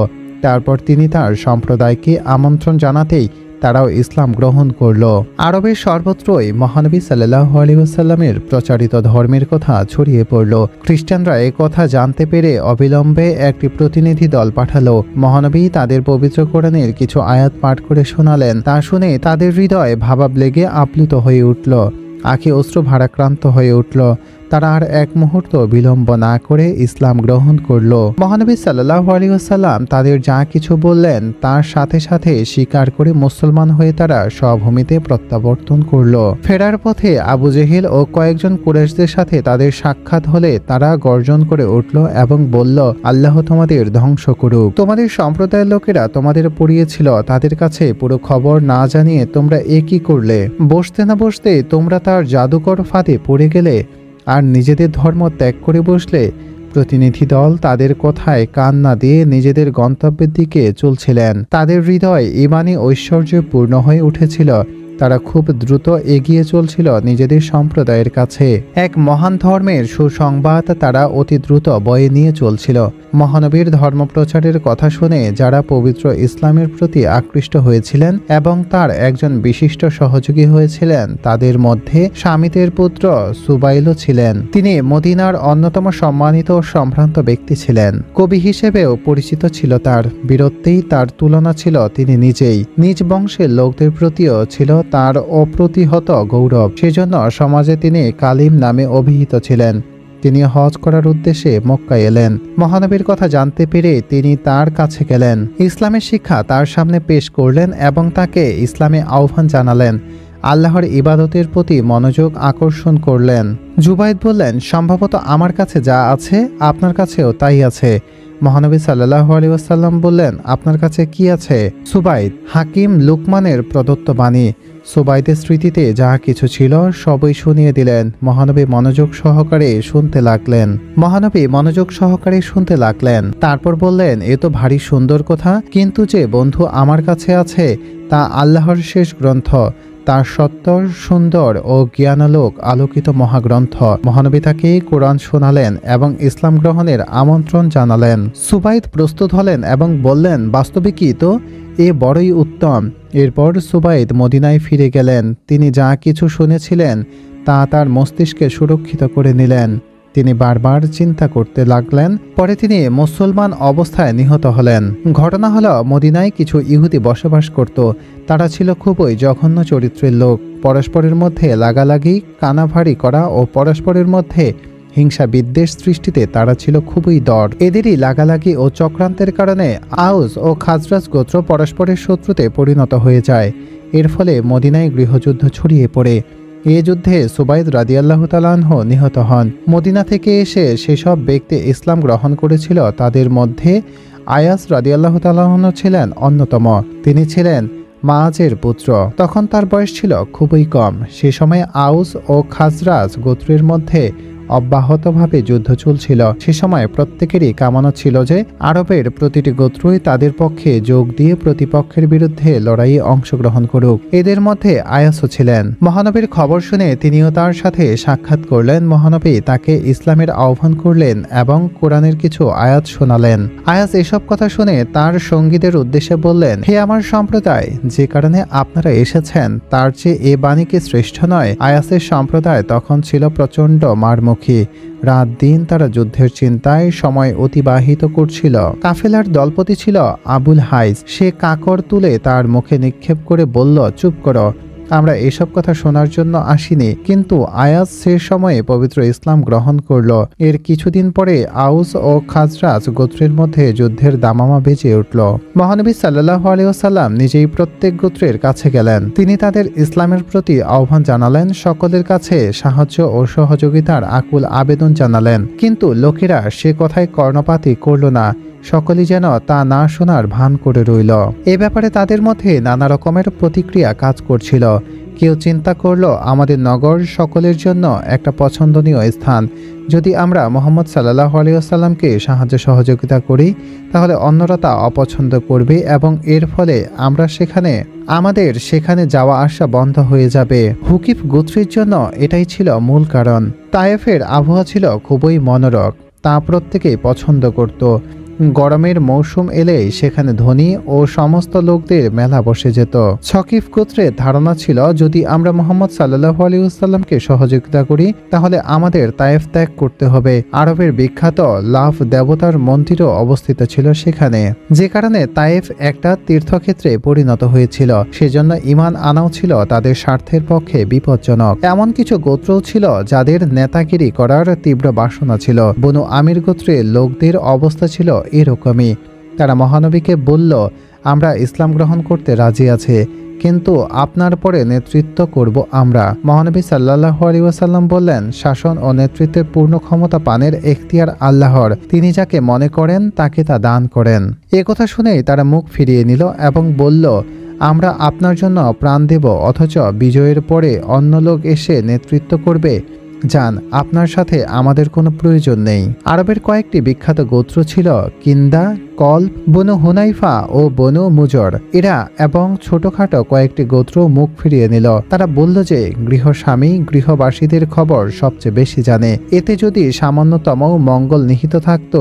তারপর তিনি তার সম্প্রদায়কে আমন্ত্রণ জানাতেই তারাও ইসলাম গ্রহণ করল। আরবের সর্বত্রই মহানবী সাল্লাল্লাহু আলাইহি ওয়াসাল্লামের প্রচারিত ধর্মের কথা ছড়িয়ে পড়ল। খ্রিস্টানরা এই কথা জানতে পেরে অবিলম্বে একটি প্রতিনিধি দল পাঠালো। মহানবী তাদের পবিত্র কোরআনের কিছু আয়াত পাঠ করে শোনালেন। তা শুনে তাদের হৃদয় ভাবাব লেগে আপ্লুত হয়ে উঠল, আঁখি অশ্রু ভারাক্রান্ত হয়ে উঠল। তারা আর এক মুহূর্ত বিলম্ব না করে ইসলাম গ্রহণ করল। মহানবী সাল্লাল্লাহু আলাইহি ওয়াসাল্লাম তাদের যা কিছু বললেন তার সাথে সাথে স্বীকার করে মুসলমান হয়ে তারা স্বভূমিতে প্রত্যাবর্তন করল। ফেরার পথে আবু জেহেল ও কয়েকজন কুরাইশদের সাথে তাদের সাক্ষাৎ হলে তারা গর্জন করে উঠল এবং বলল, আল্লাহ তোমাদের ধ্বংস করুক। তোমাদের সম্প্রদায়ের লোকেরা তোমাদের পড়িয়েছিল, তাদের কাছে পুরো খবর না জানিয়ে তোমরা এ কি করলে? বসতে না বসতে তোমরা তার জাদুকর ফাঁদে পড়ে গেলে আর নিজেদের ধর্ম ত্যাগ করে বসলে। প্রতিনিধি দল তাদের কথায় কান না দিয়ে নিজেদের গন্তব্যের দিকে চলছিলেন। তাদের হৃদয় ঈমানি ঐশ্বর্যে পূর্ণ হয়ে উঠেছিল। তারা খুব দ্রুত এগিয়ে চলছিল নিজেদের সম্প্রদায়ের কাছে। এক মহান ধর্মের সুসংবাদ তারা অতি দ্রুত বয়ে নিয়ে চলছিল। মহানবীর ধর্মপ্রচারের কথা শুনে যারা পবিত্র ইসলামের প্রতি আকৃষ্ট হয়েছিলেন এবং তার একজন বিশিষ্ট সহযোগী হয়েছিলেন, তাদের মধ্যে শামিতের পুত্র সুবাইলও ছিলেন। তিনি মদিনার অন্যতম সম্মানিত ও সম্ভ্রান্ত ব্যক্তি ছিলেন। কবি হিসেবেও পরিচিত ছিল তার। বীরত্বেই তার তুলনা ছিল তিনি নিজেই। নিজ বংশের লোকদের প্রতিও ছিল তার অপ্রতিহত গৌরব। সেজন্য সমাজে তিনি কালিম নামে অভিহিত ছিলেন। তিনি হজ করার উদ্দেশ্যে মক্কায় এলেন। মহানবীর কথা জানতে পেরে তিনি তার কাছে গেলেন, ইসলামের শিক্ষা তার সামনে পেশ করলেন এবং তাকে ইসলামে আহ্বান জানালেন। আল্লাহর ইবাদতের প্রতি মনোযোগ আকর্ষণ করলেন। জুবাইদ বললেন, সম্ভবত আমার কাছে যা আছে আপনার কাছেও তাই আছে। মহানবী সাল্লাল্লাহু আলাইহি ওয়াসাল্লাম বললেন, আপনার কাছে কি আছে? সুবাইদ হাকিম লুকমানের প্রদত্ত বাণী। সুবাইদের স্মৃতিতে যা কিছু ছিল সবই শুনিয়ে দিলেন। মহানবী মনোযোগ সহকারে শুনতে লাগলেন। তারপর বললেন, এ তো ভারী সুন্দর কথা, কিন্তু যে বন্ধু আমার কাছে আছে তা আল্লাহর শেষ গ্রন্থ, তার সত্তর সুন্দর ও জ্ঞানালোক আলোকিত মহাগ্রন্থ। মহানবী তাকে কোরআন শোনালেন এবং ইসলাম গ্রহণের আমন্ত্রণ জানালেন। সুবাইদ প্রস্তুত হলেন এবং বললেন, বাস্তবিকই তো এ বড়ই উত্তম। এরপর সুবাইদ মদিনায় ফিরে গেলেন। তিনি যা কিছু শুনেছিলেন তা তার মস্তিষ্কে সুরক্ষিত করে নিলেন। তিনি বারবার চিন্তা করতে লাগলেন। পরে তিনি মুসলমান অবস্থায় নিহত হলেন। ঘটনা হলো, মদিনায় কিছু ইহুদি বসবাস করত। তারা ছিল খুবই জঘন্য চরিত্রের লোক। পরস্পরের মধ্যে লাগালাগি, কানাভারি করা ও পরস্পরের মধ্যে হিংসা বিদ্বেষ সৃষ্টিতে তারা ছিল খুবই দর। এদেরই লাগালাগি ও চক্রান্তের কারণে আউস ও খাজরাজ গোত্র পরস্পরের শত্রুতে পরিণত হয়ে যায়। এর ফলে মদিনায় গৃহযুদ্ধ ছড়িয়ে পড়ে। এ যুদ্ধে সুবাইদ রাদিয়াল্লাহু তাআলা আনহু নিহত হন। মদিনা থেকে এসে সেসব ব্যক্তি ইসলাম গ্রহণ করেছিল, তাদের মধ্যে আয়াস রাদিয়াল্লাহু তাআলা আনহু ছিলেন অন্যতম। তিনি ছিলেন মাআজের পুত্র। তখন তার বয়স ছিল খুবই কম। সে সময় আউস ও খাজরাজ গোত্রের মধ্যে অব্যাহতভাবে যুদ্ধ চলছিল। সে সময় প্রত্যেকেরই কামনা ছিল যে আরবের প্রতিটি গোত্রই তাদের পক্ষে যোগ দিয়ে প্রতিপক্ষের বিরুদ্ধে লড়াইয়ে অংশগ্রহণ করুক। এদের মধ্যে আয়াসও ছিলেন। মহানবীর খবর শুনে তিনিও তার সাথে সাক্ষাৎ করলেন। মহানবী তাকে ইসলামের আহ্বান করলেন এবং কোরআনের কিছু আয়াত শোনালেন। আয়াস এসব কথা শুনে তার সঙ্গীদের উদ্দেশ্যে বললেন, হে আমার সম্প্রদায়, যে কারণে আপনারা এসেছেন তার চেয়ে এ বাণী কি শ্রেষ্ঠ নয়? আয়াসের সম্প্রদায় তখন ছিল প্রচণ্ড মারমুখী। রাত দিন তারা যুদ্ধের চিন্তায় সময় অতিবাহিত করছিল। কাফেলার দলপতি ছিল আবুল হাইজ। সে কাকর তুলে তার মুখে নিক্ষেপ করে বলল, চুপ করো, আমরা এসব কথা শোনার জন্য আসিনি। কিন্তু আয়াস সে সময়ে পবিত্র ইসলাম গ্রহণ করল। এর কিছুদিন পরে আউস ও খাজরাজ গোত্রের মধ্যে যুদ্ধের দামামা বেজে উঠল। মহানবী সাল্লাল্লাহু আলাইহি ওয়াসাল্লাম নিজেই প্রত্যেক গোত্রের কাছে গেলেন। তিনি তাদের ইসলামের প্রতি আহ্বান জানালেন, সকলের কাছে সাহায্য ও সহযোগিতার আকুল আবেদন জানালেন। কিন্তু লোকেরা সে কথায় কর্ণপাতই করল না। সকলেই যেন তা না শোনার ভান করে রইল। এ ব্যাপারে তাদের মধ্যে নানা রকমের প্রতিক্রিয়া কাজ করছিল। কেউ চিন্তা করল, আমাদের নগর সকলের জন্য একটা পছন্দনীয় স্থান। যদি আমরা মুহাম্মদ সাল্লাল্লাহু আলাইহি ওয়াসাল্লামকে সাহায্য সহযোগিতা করি তাহলে অন্যরা তা অপছন্দ করবে এবং এর ফলে আমাদের সেখানে যাওয়া আসা বন্ধ হয়ে যাবে। হুকিফ গোত্রের জন্য এটাই ছিল মূল কারণ। তায়েফের আবহাওয়া ছিল খুবই মনোরম। তা প্রত্যেকেই পছন্দ করত। গরমের মৌসুম এলেই সেখানে ধনী ও সমস্ত লোকদের মেলা বসে যেত। সকিফ গোত্রের ধারণা ছিল, যদি আমরা মুহাম্মদ সাল্লাল্লাহু আলাইহি ওয়াসাল্লামকে সহযোগিতা করি তাহলে আমাদের তায়েফ ত্যাগ করতে হবে। আরবের বিখ্যাত লাভ দেবতার মন্দিরও অবস্থিত ছিল সেখানে, যে কারণে তায়েফ একটা তীর্থক্ষেত্রে পরিণত হয়েছিল। সেজন্য ঈমান আনাও ছিল তাদের স্বার্থের পক্ষে বিপজ্জনক। এমন কিছু গোত্রও ছিল যাদের নেতাগিরি করার তীব্র বাসনা ছিল। বনু আমির গোত্রের লোকদের অবস্থা ছিল এরকমই। তারা মহানবীকে বলল, আমরা ইসলাম গ্রহণ করতে রাজি আছি, কিন্তু আপনার পরে নেতৃত্ব করব আমরা। মহানবী সাল্লাল্লাহু আলাইহি ওয়াসাল্লাম বললেন, শাসন ও নেতৃত্বের পূর্ণ ক্ষমতা পানের এখতিয়ার আল্লাহর, তিনি যাকে মনে করেন তাকে তা দান করেন। এ কথা শুনেই তারা মুখ ফিরিয়ে নিল এবং বলল, আমরা আপনার জন্য প্রাণ দেব, অথচ বিজয়ের পরে অন্য লোক এসে নেতৃত্ব করবে? যান, আপনার সাথে আমাদের কোনো প্রয়োজন নেই। আরবের কয়েকটি বিখ্যাত গোত্র ছিল কিন্দা, কল্ব, বনু হুনাইফা ও বনু মুজর। এরা এবং ছোটখাটো কয়েকটি গোত্র মুখ ফিরিয়ে নিল। তারা বলল যে গৃহস্বামী গৃহবাসীদের খবর সবচেয়ে বেশি জানে। এতে যদি সামান্যতম মঙ্গল নিহিত থাকত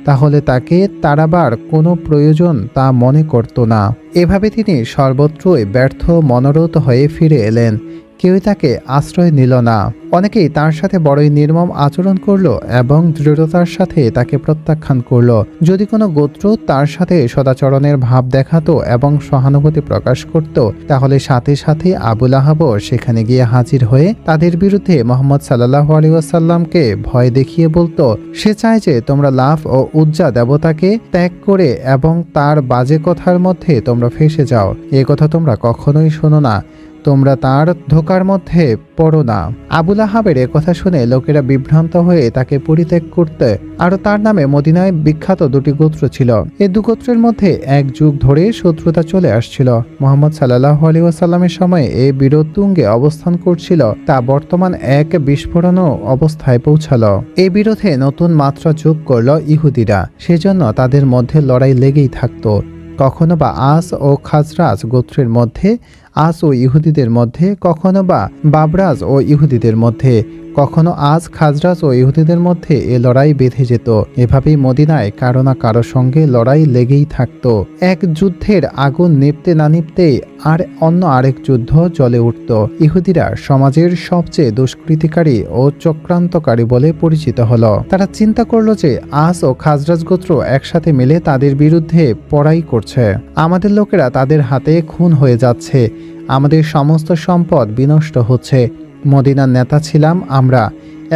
তাহলে তাকে তাড়াবার কোনো প্রয়োজন তা মনে করত না। এভাবে তিনি সর্বত্রই ব্যর্থ মনোরথ হয়ে ফিরে এলেন। কেউই তাকে আশ্রয় নিল না। অনেকেই তার সাথে বড়ই নির্মম আচরণ করল এবং দৃঢ়তার সাথে তাকে প্রত্যাখ্যান করল। যদি কোনো গোত্র তার সাথে সদাচরণের ভাব দেখাতো এবং সহানুভূতি প্রকাশ করত তাহলে সাথে সাথে আবুল আহাবও সেখানে গিয়ে হাজির হয়ে তাদের বিরুদ্ধে মুহাম্মদ সাল্লাল্লাহু আলাইহি ওয়াসাল্লামকে ভয় দেখিয়ে বলতো, সে চায় যে তোমরা লাভ ও উজ্জা দেবতাকে ত্যাগ করে এবং তার বাজে কথার মধ্যে তোমরা ফেঁসে যাও। এ কথা তোমরা কখনোই শোনো না, তোমরা তার ধোকার মধ্যে পড়ো না। আবুল আহাবের কথা শুনে লোকেরা বিভ্রান্ত হয়ে তাকে পরিত্যাগ করতে আর তার নামে মদিনায় বিখ্যাত দুটি গোত্র ছিল। এই দু গোত্রের মধ্যে এক যুগ ধরে শত্রুতা চলে আসছিল। মুহাম্মদ সাল্লাল্লাহু আলাইহি ওয়াসাল্লামের সময় এই বিরোধ তুঙ্গে অবস্থান করছিল, তা বর্তমান এক বিস্ফোরণ অবস্থায় পৌঁছালো। এই বিরোধে নতুন মাত্রা যোগ করল ইহুদিরা, সেজন্য তাদের মধ্যে লড়াই লেগেই থাকতো। কখনো বা আস ও খাজরাজ গোত্রের মধ্যে, আস ও ইহুদিদের মধ্যে, কখনো বা বাবরাজ ও ইহুদিদের মধ্যে, কখনো আজ খাজরাজ ও ইহুদিদের মধ্যে এ লড়াই বেঁধে যেত। এভাবেই মদিনায় কারো না কারো সঙ্গে লড়াই লেগেই থাকতো। এক যুদ্ধের আগুন নিভতে না নিভতেই আর অন্য আরেক যুদ্ধ জ্বলে উঠত। ইহুদিরা সমাজের সবচেয়ে দুষ্কৃতিকারী ও চক্রান্তকারী বলে পরিচিত হলো। তারা চিন্তা করলো যে আস ও খাজরাজ গোত্র একসাথে মিলে তাদের বিরুদ্ধে পড়াই করছে। আমাদের লোকেরা তাদের হাতে খুন হয়ে যাচ্ছে, আমাদের সমস্ত সম্পদ বিনষ্ট হচ্ছে। মদিনার নেতা ছিলাম আমরা,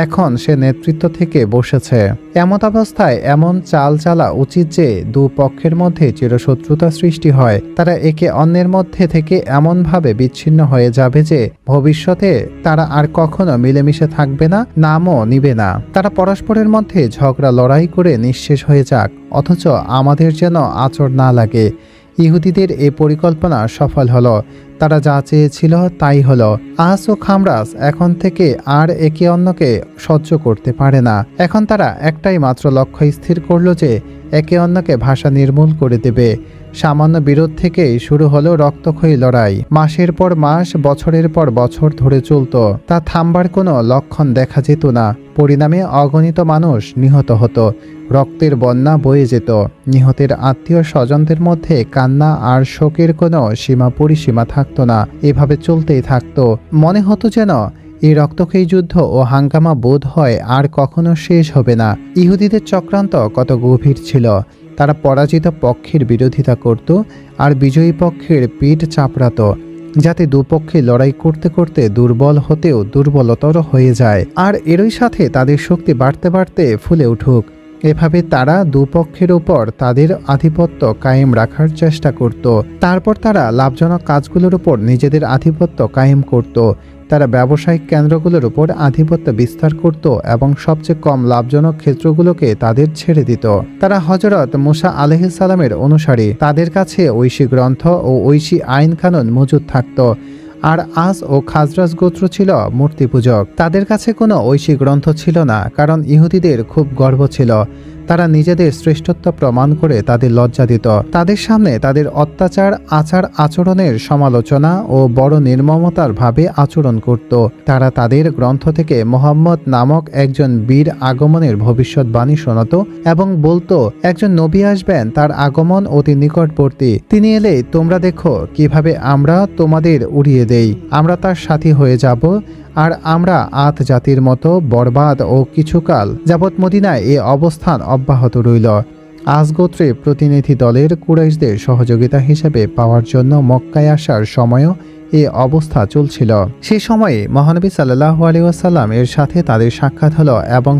এখন সে নেতৃত্ব থেকে বসেছে। এমত অবস্থায় এমন চাল চালা উচিত যে দু পক্ষের মধ্যে চিরশত্রুতা সৃষ্টি হয়। তারা একে অন্যের মধ্যে থেকে এমনভাবে বিচ্ছিন্ন হয়ে যাবে যে ভবিষ্যতে তারা আর কখনো মিলেমিশে থাকবে না, নামও নিবে না। তারা পরস্পরের মধ্যে ঝগড়া লড়াই করে নিঃশেষ হয়ে যাক, অথচ আমাদের যেন আঁচড় না লাগে। ইহুদিদের এই পরিকল্পনা সফল হলো। তারা যা চেয়েছিল তাই হলো। আস ও খামরাজ এখন থেকে আর একে অন্যকে সহ্য করতে পারে না। এখন তারা একটাই মাত্র লক্ষ্য স্থির করলো যে একে অন্যকে ভাষা নির্মূল করে দেবে। সামান্য বিরোধ থেকেই শুরু হলো রক্তক্ষয়ী লড়াই। মাসের পর মাস, বছরের পর বছর ধরে চলত। তা থামবার কোনো লক্ষণ দেখা যেত না। পরিণামে অগণিত মানুষ নিহত হতো, রক্তের বন্যা বয়ে যেত। নিহতের আত্মীয় স্বজনদের মধ্যে কান্না আর শোকের কোনো সীমা পরিসীমা থাকতো না। এভাবে চলতেই থাকতো। মনে হতো যেন এই রক্তক্ষয়ী যুদ্ধ ও হাঙ্গামা বোধ হয় আর কখনো শেষ হবে না। ইহুদিদের চক্রান্ত কত গভীর ছিল। তারা পরাজিত পক্ষের বিরোধিতা করত আর বিজয়ী পক্ষের পিঠ চাপড়াত, যাতে দুপক্ষে লড়াই করতে করতে দুর্বল হতেও দুর্বলতর হয়ে যায় আর এরই সাথে তাদের শক্তি বাড়তে বাড়তে ফুলে উঠুক। এভাবে তারা দুপক্ষের উপর তাদের আধিপত্য কায়েম রাখার চেষ্টা করত। তারপর তারা লাভজনক কাজগুলোর উপর নিজেদের আধিপত্য কায়েম করত। তারা ব্যবসায়িক কেন্দ্রগুলোর উপর আধিপত্য বিস্তার করত এবং সবচেয়ে কম লাভজনক ক্ষেত্রগুলোকে তাদের ছেড়ে দিত। তারা হযরত মুসা আলাইহিস সালামের অনুসারী। তাদের কাছে ঐশী গ্রন্থ ও ঐশী আইন কানুন মজুদ থাকত। আর আস ও খাজরাজ গোত্র ছিল মূর্তি পূজক। তাদের কাছে কোনো ঐশী গ্রন্থ ছিল না, কারণ ইহুদিদের খুব গর্ব ছিল। তারা নিজেদের শ্রেষ্ঠত্ব প্রমাণ করে তাদের লজ্জা দিত। তাদের সামনে তাদের অত্যাচার আচার আচরণের সমালোচনা ও বড় নির্মমতার ভাবে আচরণ করত। তারা তাদের গ্রন্থ থেকে মুহাম্মদ নামক একজন বীর আগমনের ভবিষ্যৎবাণী শোনাত এবং বলতো, একজন নবী আসবেন, তার আগমন অতি নিকটবর্তী। তিনি এলে তোমরা দেখো কিভাবে আমরা তোমাদের উড়িয়ে দেই। আমরা তার সাথী হয়ে যাব আর আমরা আদ জাতির মতো বরবাদ ও কিছুকাল যাবৎ মদিনায় এ অবস্থান অব্যাহত রইল। আস গোত্রে প্রতিনিধি দলের কুরাইশদের সহযোগিতা হিসেবে পাওয়ার জন্য মক্কায় আসার সময়ও এ অবস্থা চলছিল। সেই সময়ে মহানবী সাল্লাল্লাহু আলাইহি ওয়াসাল্লাম এর সাথে তাদের সাক্ষাৎ হলো এবং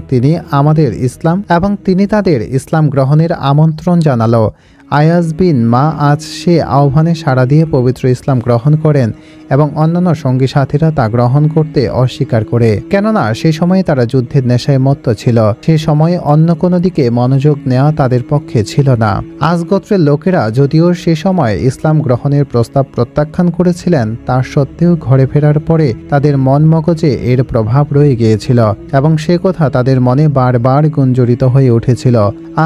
তিনি তাদের ইসলাম গ্রহণের আমন্ত্রণ জানালো। আয়াজ বিন মা আজ সে আহ্বানে সাড়া দিয়ে পবিত্র ইসলাম গ্রহণ করেন এবং অন্যান্য সঙ্গী সাথীরা তা গ্রহণ করতে অস্বীকার করে, কেননা সেই সময়ে তারা যুদ্ধের নেশায় মত্ত ছিল। সে সময়ে অন্য কোনো দিকে মনোযোগ নেওয়া তাদের পক্ষে ছিল না। আজ গোত্রের লোকেরা যদিও সে সময় ইসলাম গ্রহণের প্রস্তাব প্রত্যাখ্যান করেছিলেন, তার সত্ত্বেও ঘরে ফেরার পরে তাদের মন মগজে এর প্রভাব রয়ে গিয়েছিল এবং সে কথা তাদের মনে বারবার গুঞ্জরিত হয়ে উঠেছিল।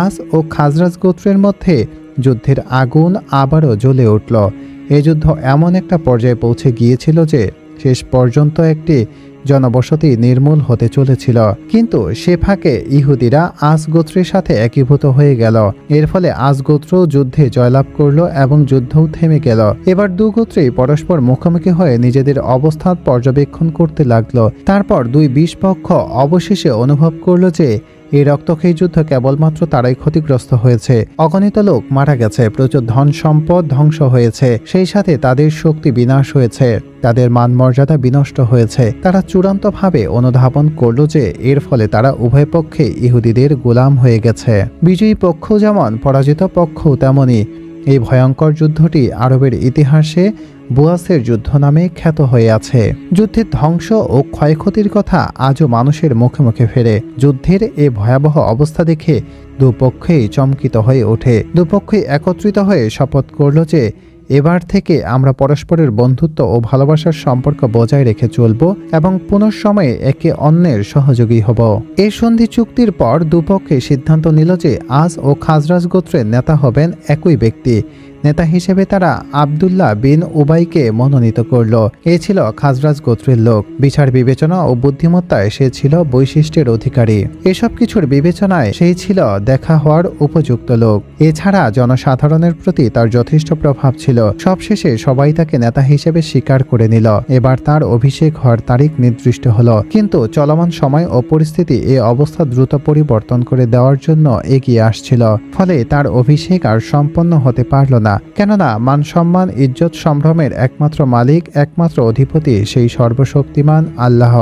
আস ও খাজরাজ গোত্রের মধ্যে যুদ্ধের আগুন আবারও জ্বলে উঠল। এই যুদ্ধ এমন একটা পর্যায়ে পৌঁছে গিয়েছিল যে শেষ পর্যন্ত একটি জনবসতি নির্মূল হতে চলেছিল। কিন্তু সে ফাঁকে ইহুদিরা আস গোত্রের সাথে একীভূত হয়ে গেল। এর ফলে আস গোত্র যুদ্ধে জয়লাভ করল এবং যুদ্ধও থেমে গেল। এবার দু গোত্রেই পরস্পর মুখোমুখি হয়ে নিজেদের অবস্থান পর্যবেক্ষণ করতে লাগলো। তারপর দুই বিপক্ষ অবশেষে অনুভব করল যে এই রক্তক্ষয়ী যুদ্ধ কেবলমাত্র তারাই ক্ষতিগ্রস্ত হয়েছে। অগণিত লোক মারা গেছে, প্রচুর ধন সম্পদ ধ্বংস হয়েছে, সেই সাথে তাদের শক্তি বিনাশ হয়েছে, তাদের মান মর্যাদা বিনষ্ট হয়েছে। তারা চূড়ান্তভাবে অনুধাবন করল যে এর ফলে তারা উভয় পক্ষে ইহুদিদের গোলাম হয়ে গেছে। বিজয়ী পক্ষ যেমন, পরাজিত পক্ষও তেমনই। এই ভয়ঙ্কর যুদ্ধটি আরবের ইতিহাসে বুয়াসের যুদ্ধ নামে খ্যাত হয়ে আছে। যুদ্ধের ধ্বংস ও ক্ষয়ক্ষতির কথা আজও মানুষের মুখে মুখে ফেরে। যুদ্ধের এ ভয়াবহ অবস্থা দেখে দুপক্ষেই চমকিত হয়ে ওঠে। দুপক্ষেই একত্রিত হয়ে শপথ করল যে এবার থেকে আমরা পরস্পরের বন্ধুত্ব ও ভালোবাসার সম্পর্ক বজায় রেখে চলব এবং পুনঃসময়ে একে অন্যের সহযোগী হব। এই সন্ধি চুক্তির পর দুপক্ষে সিদ্ধান্ত নিল যে আস ও খাজরাজ গোত্রের নেতা হবেন একই ব্যক্তি। নেতা হিসেবে তারা আব্দুল্লাহ বিন উবাইকে মনোনীত করল। এ ছিল খাজরাজ গোত্রের লোক। বিচার বিবেচনা ও বুদ্ধিমত্তায় সে ছিল বৈশিষ্ট্যের অধিকারী। এসব কিছুর বিবেচনায় সেই ছিল দেখা হওয়ার উপযুক্ত লোক। এছাড়া জনসাধারণের প্রতি তার যথেষ্ট প্রভাব ছিল। সবশেষে সবাই তাকে নেতা হিসেবে স্বীকার করে নিল। এবার তার অভিষেক হওয়ার তারিখ নির্দিষ্ট হলো। কিন্তু চলমান সময় ও পরিস্থিতি এ অবস্থা দ্রুত পরিবর্তন করে দেওয়ার জন্য এগিয়ে আসছিল। ফলে তার অভিষেক আর সম্পন্ন হতে পারল না। কেননা মান সম্মান ইজ্জত সম্ভ্রমের একমাত্র মালিক, একমাত্র অধিপতি সেই সর্বশক্তিমান আল্লাহ।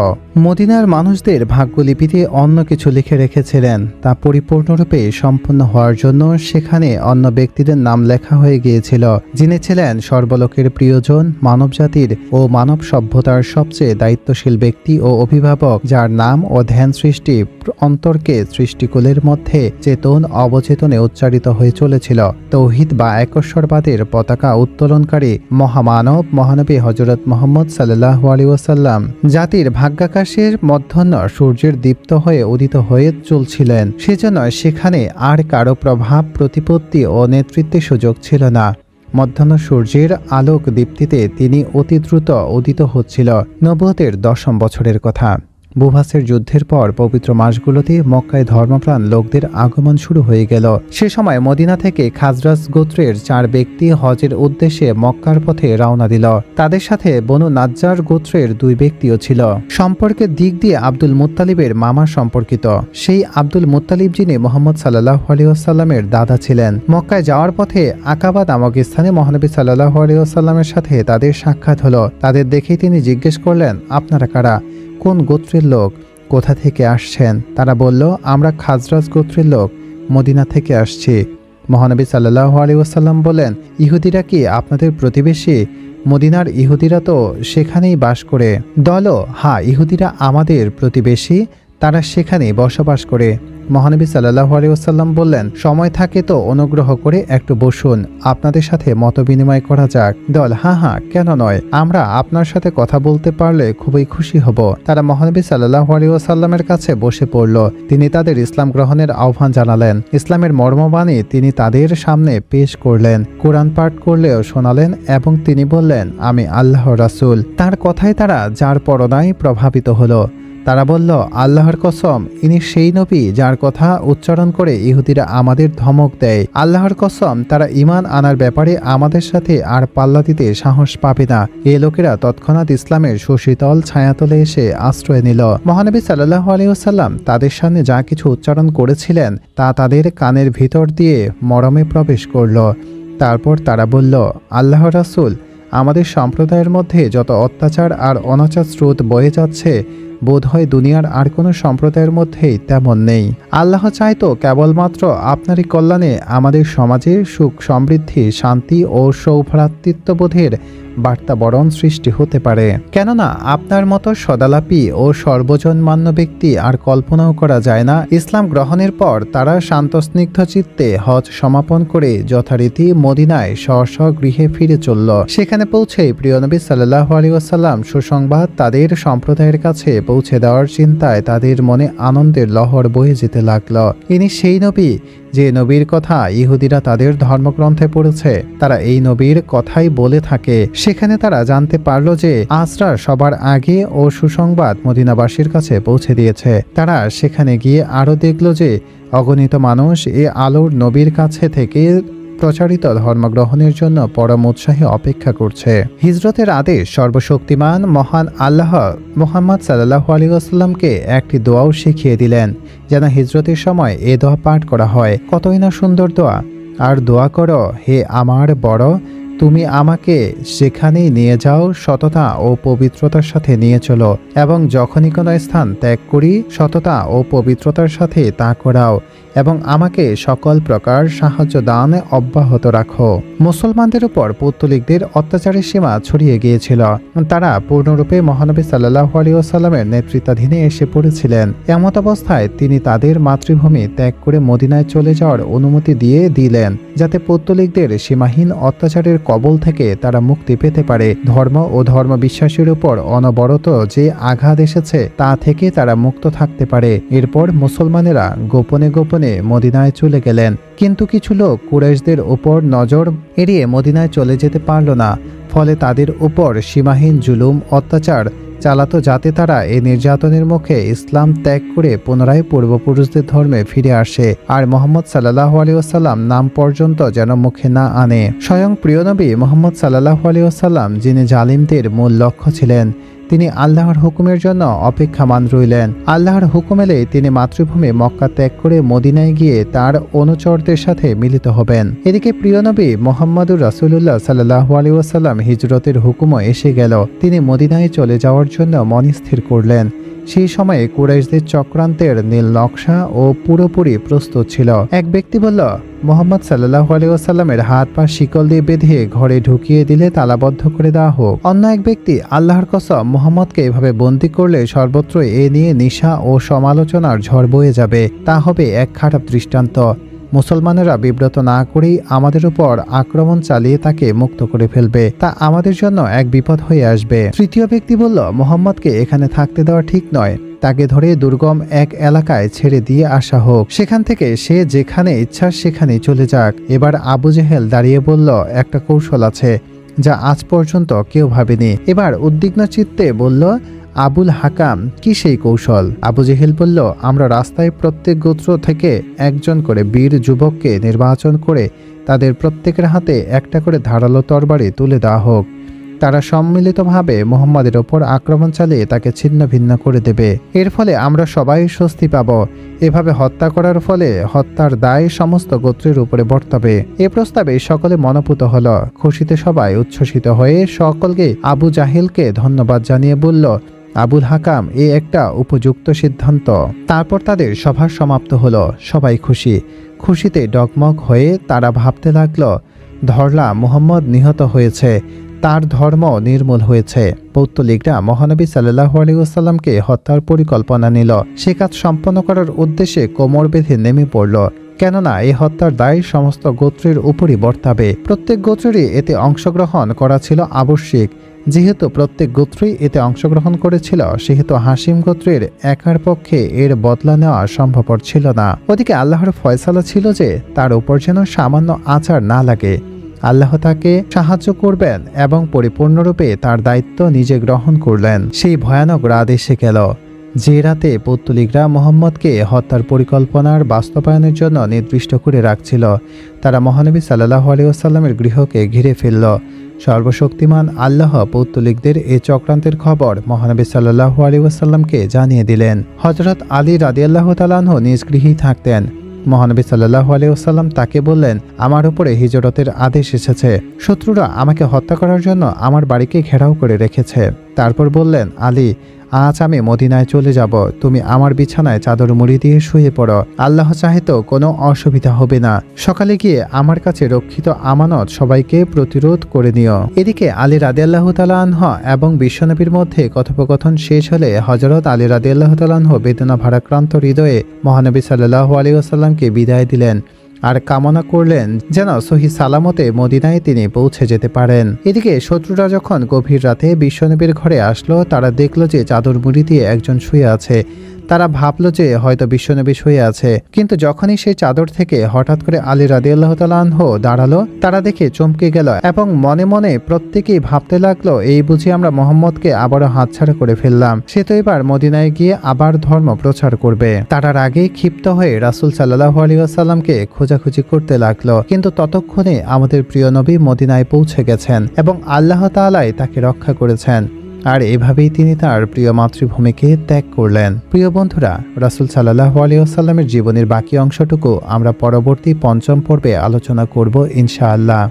মদিনার মানুষদের ভাগ্যলিপিতে অন্য কিছু লিখে রেখেছিলেন, তা পরিপূর্ণরূপে সম্পন্ন হওয়ার জন্য সেখানে অন্য ব্যক্তিদের নাম লেখা হয়ে গিয়েছিল, যিনি ছিলেন সর্বলোকের প্রিয়জন, মানবজাতির ও মানব সভ্যতার সবচেয়ে দায়িত্বশীল ব্যক্তি ও অভিভাবক, যার নাম ও ধ্যান সৃষ্টি অন্তরকে সৃষ্টিকুলের মধ্যে চেতন অবচেতনে উচ্চারিত হয়ে চলেছিল। তৌহিদ বা একশ্বরবাদের পতাকা উত্তোলনকারী মহামানব মহানবী হযরত মুহাম্মদ সাল্লাল্লাহু আলাইহি ওয়াসাল্লাম জাতির ভাগ্যাকাশের মধ্যাহ্ন সূর্যের দীপ্ত হয়ে উদিত হয়ে চলছিলেন। সেজন্য সেখানে আর কারো প্রভাব, প্রতিপত্তি ও নেতৃত্বের সুযোগ ছিল না। মধ্যাহ্ন সূর্যের আলোক দীপ্তিতে তিনি অতি দ্রুত উদিত হচ্ছিল। নবুয়তের 10ম বছরের কথা। বুভাসের যুদ্ধের পর পবিত্র মাসগুলোতে মক্কায় ধর্মপ্রাণ লোকদের আগমন শুরু হয়ে গেল। সে সময় মদিনা থেকে খাজরাজ গোত্রের 4 ব্যক্তি হজের উদ্দেশ্যে মক্কার পথে রওনা দিল। তাদের সাথে বনু নাজ্জার গোত্রের 2 ব্যক্তিও ছিল। সম্পর্কের দিক দিয়ে আব্দুল মুত্তালিবের মামা সম্পর্কিত। সেই আব্দুল মুত্তালিব যিনি মুহাম্মদ সাল্লাল্লাহু আলাইহি ওয়াসাল্লামের দাদা ছিলেন। মক্কায় যাওয়ার পথে আকাবা নামক স্থানে মহানবী সাল্লাল্লাহু আলাইহি ওয়াসাল্লামের সাথে তাদের সাক্ষাৎ হলো। তাদের দেখেই তিনি জিজ্ঞেস করলেন, আপনারা কারা? কোন গোত্রের লোক? কোথা থেকে আসছেন? তারা বলল, আমরা খাজরাজ গোত্রের লোক, মদিনা থেকে আসছি। মহানবী সাল্লাল্লাহু আলাইহি ওয়াসাল্লাম বলেন, ইহুদিরা কি আপনাদের প্রতিবেশী? মদিনার ইহুদিরা তো সেখানেই বাস করে। দল, হ্যাঁ, ইহুদিরা আমাদের প্রতিবেশী, তারা সেখানে বসবাস করে। মহানবী সাল্লাল্লাহু আলাইহি ওয়াসাল্লাম বললেন, সময় থাকে তো অনুগ্রহ করে একটু বসুন, আপনাদের সাথে মত বিনিময় করা যাক। দল, হ্যাঁ হ্যাঁ, কেন নয়, আমরা আপনার সাথে কথা বলতে পারলে খুবই খুশি হব। তারা মহানবী সাল্লাল্লাহু আলাইহি ওয়াসাল্লামের কাছে বসে পড়ল। তিনি তাদের ইসলাম গ্রহণের আহ্বান জানালেন। ইসলামের মর্মবাণী তিনি তাদের সামনে পেশ করলেন, কোরআন পাঠ করলেও শোনালেন এবং তিনি বললেন, আমি আল্লাহর রাসূল। তার কথায় তারা যার পরনায় প্রভাবিত হলো। তারা বলল, আল্লাহর কসম, ইনি সেই নবী যার কথা উচ্চারণ করে ইহুদিরা আমাদের ধমক দেয়। আল্লাহর কসম, তারা ঈমান আনার ব্যাপারে আমাদের সাথে আর পাল্লা দিতে সাহস পাবে না। এ লোকেরা তৎক্ষণাৎ ইসলামের সুশীতল ছায়াতলে এসে আশ্রয় নিল। মহানবী সাল্লাল্লাহু আলাইহি ওয়াসাল্লাম তাদের সামনে যা কিছু উচ্চারণ করেছিলেন তা তাদের কানের ভিতর দিয়ে মরমে প্রবেশ করল। তারপর তারা বলল, আল্লাহর রাসূল, আমাদের সম্প্রদায়ের মধ্যে যত অত্যাচার আর অনাচার স্রোত বয়ে যাচ্ছে, বোধহয় দুনিয়ার আর কোনো সম্প্রদায়ের মধ্যেই তেমন নেই। আল্লাহ চাইতো কেবলমাত্র আপনারই কল্যাণে আমাদের সমাজে সুখ সমৃদ্ধি, শান্তি ও সৌভ্রাতৃত্ববোধের বার্তাবরণ সৃষ্টি হতে পারে। কেননা আপনার মতো সদালাপী ও সর্বজনমান্য ব্যক্তি আর কল্পনাও করা যায় না। ইসলাম গ্রহণের পর তারা শান্তস্নিগ্ধ চিত্তে হজ সমাপন করে যথারীতি মদিনায় স্ব গৃহে ফিরে চলল। সেখানে পৌঁছেই প্রিয় নবী সাল্লাল্লাহু আলাইহি ওয়াসাল্লাম সুসংবাদ তাদের সম্প্রদায়ের কাছে পৌঁছে দেওয়ার চিন্তায় তাদের মনে আনন্দের লহর বয়ে যেতে লাগল। ইনি সেই নবী যে নবীর কথা ইহুদিরা তাদের ধর্মগ্রন্থে পড়েছে। তারা এই নবীর কথাই বলে থাকে। সেখানে তারা জানতে পারল যে আসরার সবার আগে ও সুসংবাদ মদিনাবাসীর কাছে পৌঁছে দিয়েছে। তারা সেখানে গিয়ে আরও দেখল যে অগণিত মানুষ এ আলোর নবীর কাছে থেকে প্রচারিত ধর্মগ্রহণের জন্য পরম উৎসাহে অপেক্ষা করছে। হিজরতের আদেশ সর্বশক্তিমান মহান আল্লাহ মুহাম্মদ সাল্লাল্লাহু আলাইহি ওয়াসাল্লামকে একটি দোয়াও শিখিয়ে দিলেন, যেন হিজরতের সময় এ দোয়া পাঠ করা হয়। কতই না সুন্দর দোয়া। আর দোয়া করো, হে আমার বড়, তুমি আমাকে সেখানেই নিয়ে যাও, সততা ও পবিত্রতার সাথে নিয়ে চলো, এবং যখনই কোনো স্থান ত্যাগ করি সততা ও পবিত্রতার সাথে তা করাও, এবং আমাকে সকল প্রকার সাহায্য দান অব্যাহত রাখো। মুসলমানদের উপর পৌত্তলিকদের অত্যাচারের সীমা ছড়িয়ে গিয়েছিল। তারা পূর্ণরূপে মহানবী সাল্লাল্লাহু আলাইহি ওয়াসাল্লামের নেতৃত্বাধীনে এসে পড়েছিলেন। এমত অবস্থায় তিনি তাদের মাতৃভূমি ত্যাগ করে মদিনায় চলে যাওয়ার অনুমতি দিয়ে দিলেন, যাতে পৌত্তলিকদের সীমাহীন অত্যাচারের কবল থেকে তারা মুক্তি পেতে পারে। ধর্ম ও ধর্ম বিশ্বাসের উপর অনবরত যে আঘাত এসেছে তা থেকে তারা মুক্ত থাকতে পারে। এরপর মুসলমানেরা গোপনে গোপনে মদিনায় চলে গেলেন। কিন্তু কিছু লোক কুরাইশদের উপর নজর এড়িয়ে মদিনায় চলে যেতে পারল না। ফলে তাদের উপর সীমাহীন জুলুম অত্যাচার চালাতো, যাতে তারা এই নির্যাতনের মুখে ইসলাম ত্যাগ করে পুনরায় পূর্বপুরুষদের ধর্মে ফিরে আসে আর মুহাম্মদ সাল্লাল্লাহু আলাইহি ওয়াসাল্লাম নাম পর্যন্ত যেন মুখে না আনে। স্বয়ং প্রিয় নবী মুহাম্মদ সাল্লাল্লাহু আলাইহি ওয়াসাল্লাম, যিনি জালিমদের মূল লক্ষ্য ছিলেন, তিনি আল্লাহর হুকুমের জন্য অপেক্ষামান রইলেন। আল্লাহর হুকুম এলে তিনি মাতৃভূমি মক্কা ত্যাগ করে মদিনায় গিয়ে তার অনুচরদের সাথে মিলিত হবেন। এদিকে প্রিয় নবী মুহাম্মদুর রাসূলুল্লাহ সাল্লাল্লাহু আলাইহি ওয়াসাল্লাম হিজরতের হুকুমও এসে গেল। তিনি মদিনায় চলে যাওয়ার জন্য মন স্থির করলেন। সেই সময়ে কুরাইশদের চক্রান্তের নীল নকশা ও পুরোপুরি প্রস্তুত ছিল। এক ব্যক্তি বলল, মুহাম্মদ সাল্লাল্লাহু আলাইহি ওয়াসাল্লামের হাত পা শিকল দিয়ে বেঁধে ঘরে ঢুকিয়ে দিলে তালাবদ্ধ করে দেওয়া হোক। অন্য এক ব্যক্তি, আল্লাহর কসম, মুহাম্মদকে এভাবে বন্দী করলে সর্বত্র এ নিয়ে নিশা ও সমালোচনার ঝড় বয়ে যাবে। তা হবে এক খারাপ দৃষ্টান্ত। মুসলমানেরা বিব্রত না করেই আমাদের উপর আক্রমণ চালিয়ে তাকে মুক্ত করে ফেলবে। তা আমাদের জন্য এক বিপদ হয়ে আসবে। তৃতীয় ব্যক্তি বলল, মুহাম্মদকে এখানে থাকতে দেওয়া ঠিক নয়। তাকে ধরে দুর্গম এক এলাকায় ছেড়ে দিয়ে আসা হোক। সেখান থেকে সে যেখানে ইচ্ছা সেখানেই চলে যাক। এবার আবু জেহেল দাঁড়িয়ে বলল, একটা কৌশল আছে যা আজ পর্যন্ত কেউ ভাবেনি। এবার উদ্বিগ্ন চিত্তে বলল, আবুল হাকাম, কি সেই কৌশল? আবু জেহেল বলল, আমরা রাস্তায় প্রত্যেক গোত্র থেকে একজন করে বীর যুবককে নির্বাচন করে তাদের প্রত্যেকের হাতে একটা করে ধারালো তরবারি তুলে দেওয়া হোক। তারা সম্মিলিতভাবে মুহাম্মাদের ওপর আক্রমণ চালিয়ে তাকে ছিন্ন ভিন্ন করে দেবে। এর ফলে আমরা সবাই স্বস্তি পাব। এভাবে হত্যা করার ফলে হত্যার দায় সমস্ত গোত্রের উপরে বর্তাবে। এ প্রস্তাবে সকলে মনোপুত হল। খুশিতে সবাই উচ্ছ্বসিত হয়ে সকলকে আবু জাহেলকে ধন্যবাদ জানিয়ে বলল, আবুল হাকাম, এ একটা উপযুক্ত সিদ্ধান্ত। তারপর তাদের সভা সমাপ্ত হলো। সবাই খুশিতে ডগমগ হয়ে তারা ভাবতে লাগলো, ধরলা মুহাম্মদ নিহত হয়েছে, তার ধর্ম নির্মূল হয়েছে। পৌত্তলিকরা মহানবী সাল্লাল্লাহু আলাইহি ওয়াসাল্লামকে হত্যার পরিকল্পনা নিল। সে কাজ সম্পন্ন করার উদ্দেশ্যে কোমর বেঁধে নেমে পড়ল, কেননা এই হত্যার দায় সমস্ত গোত্রের উপরই বর্তাবে। প্রত্যেক গোত্রেরই এতে অংশগ্রহণ করা ছিল আবশ্যিক। যেহেতু প্রত্যেক গোত্রই এতে অংশগ্রহণ করেছিল, সেহেতু হাশিম গোত্রের একার পক্ষে এর বদলা নেওয়া সম্ভবপর ছিল না। ওদিকে আল্লাহর ফয়সালা ছিল যে তার উপর যেন সামান্য আচার না লাগে। আল্লাহ তাকে সাহায্য করবেন এবং পরিপূর্ণরূপে তার দায়িত্ব নিজে গ্রহণ করলেন। সেই ভয়ানক রাত এসে গেল, যে রাতে পৌত্তলিকরা মুহাম্মদকে হত্যার পরিকল্পনার বাস্তবায়নের জন্য নির্দিষ্ট করে রাখছিল। তারা মহানবী সাল্লাল্লাহু আলাইহি ওয়াসাল্লামের গৃহকে ঘিরে ফেলল। সর্বশক্তিমান আল্লাহ পৌত্তলিকদের এই চক্রান্তের খবর মহানবী সাল্লাল্লাহু আলাইহি ওয়াসাল্লামকে জানিয়ে দিলেন। হযরত আলী রাদিয়াল্লাহু তাআলা আনহু নিজ গৃহেই থাকতেন। মহানবী সাল্লাল্লাহু আলাইহি ওয়াসাল্লাম তাকে বললেন, আমার উপরে হিজরতের আদেশ এসেছে। শত্রুরা আমাকে হত্যা করার জন্য আমার বাড়িকে ঘেরাও করে রেখেছে। তারপর বললেন, আলী, আজ আমি মদিনায় চলে যাব। তুমি আমার বিছানায় চাদর মুড়ি দিয়ে শুয়ে পড়ো। আল্লাহ চাহে তো কোনো অসুবিধা হবে না। সকালে গিয়ে আমার কাছে রক্ষিত আমানত সবাইকে প্রতিরোধ করে নিও। এদিকে আলী রাদিয়াল্লাহু তাআলা আনহু এবং বিশ্বনবীর মধ্যে কথোপকথন শেষ হলে হযরত আলী রাদিয়াল্লাহু তাআলা আনহু বেদনা ভারাক্রান্ত হৃদয়ে মহানবী সাল্লাল্লাহু আলাইহি ওয়াসাল্লামকে বিদায় দিলেন আর কামনা করলেন যেন সহি সালামতে মদিনায় তিনি পৌঁছে যেতে পারেন। এদিকে শত্রুরা যখন গভীর রাতে বিশ্বনবীর ঘরে আসলো, তারা দেখল যে চাদর মুড়ি দিয়ে একজন শুয়ে আছে। তারা ভাবল যে হয়তো বিশ্বনবী শুয়ে আছে, কিন্তু যখনই সেই চাদর থেকে হঠাৎ করে আলী রাদিয়াল্লাহু তাআলা আনহু দাঁড়ালো, তারা দেখে চমকে গেল এবং মনে মনে প্রত্যেকেই ভাবতে লাগলো, এই বুঝি আমরা মুহাম্মদকে আবারও হাতছাড়া করে ফেললাম। সে তো এবার মদিনায় গিয়ে আবার ধর্ম প্রচার করবে। তার আগে ক্ষিপ্ত হয়ে রাসূল সাল্লাল্লাহু আলাইহি ওয়াসাল্লামকে খোঁজাখুঁজি করতে লাগলো, কিন্তু ততক্ষণে আমাদের প্রিয় নবী মদিনায় পৌঁছে গেছেন এবং আল্লাহ তাআলাই তাকে রক্ষা করেছেন। আর এভাবেই তিনি তার প্রিয় মাতৃভূমিকে ত্যাগ করলেন। প্রিয় বন্ধুরা, রাসূল সাল্লাল্লাহু আলাইহি ওয়াসাল্লামের জীবনের বাকি অংশটুকু আমরা পরবর্তী পঞ্চম পর্বে আলোচনা করব ইনশাআল্লাহ।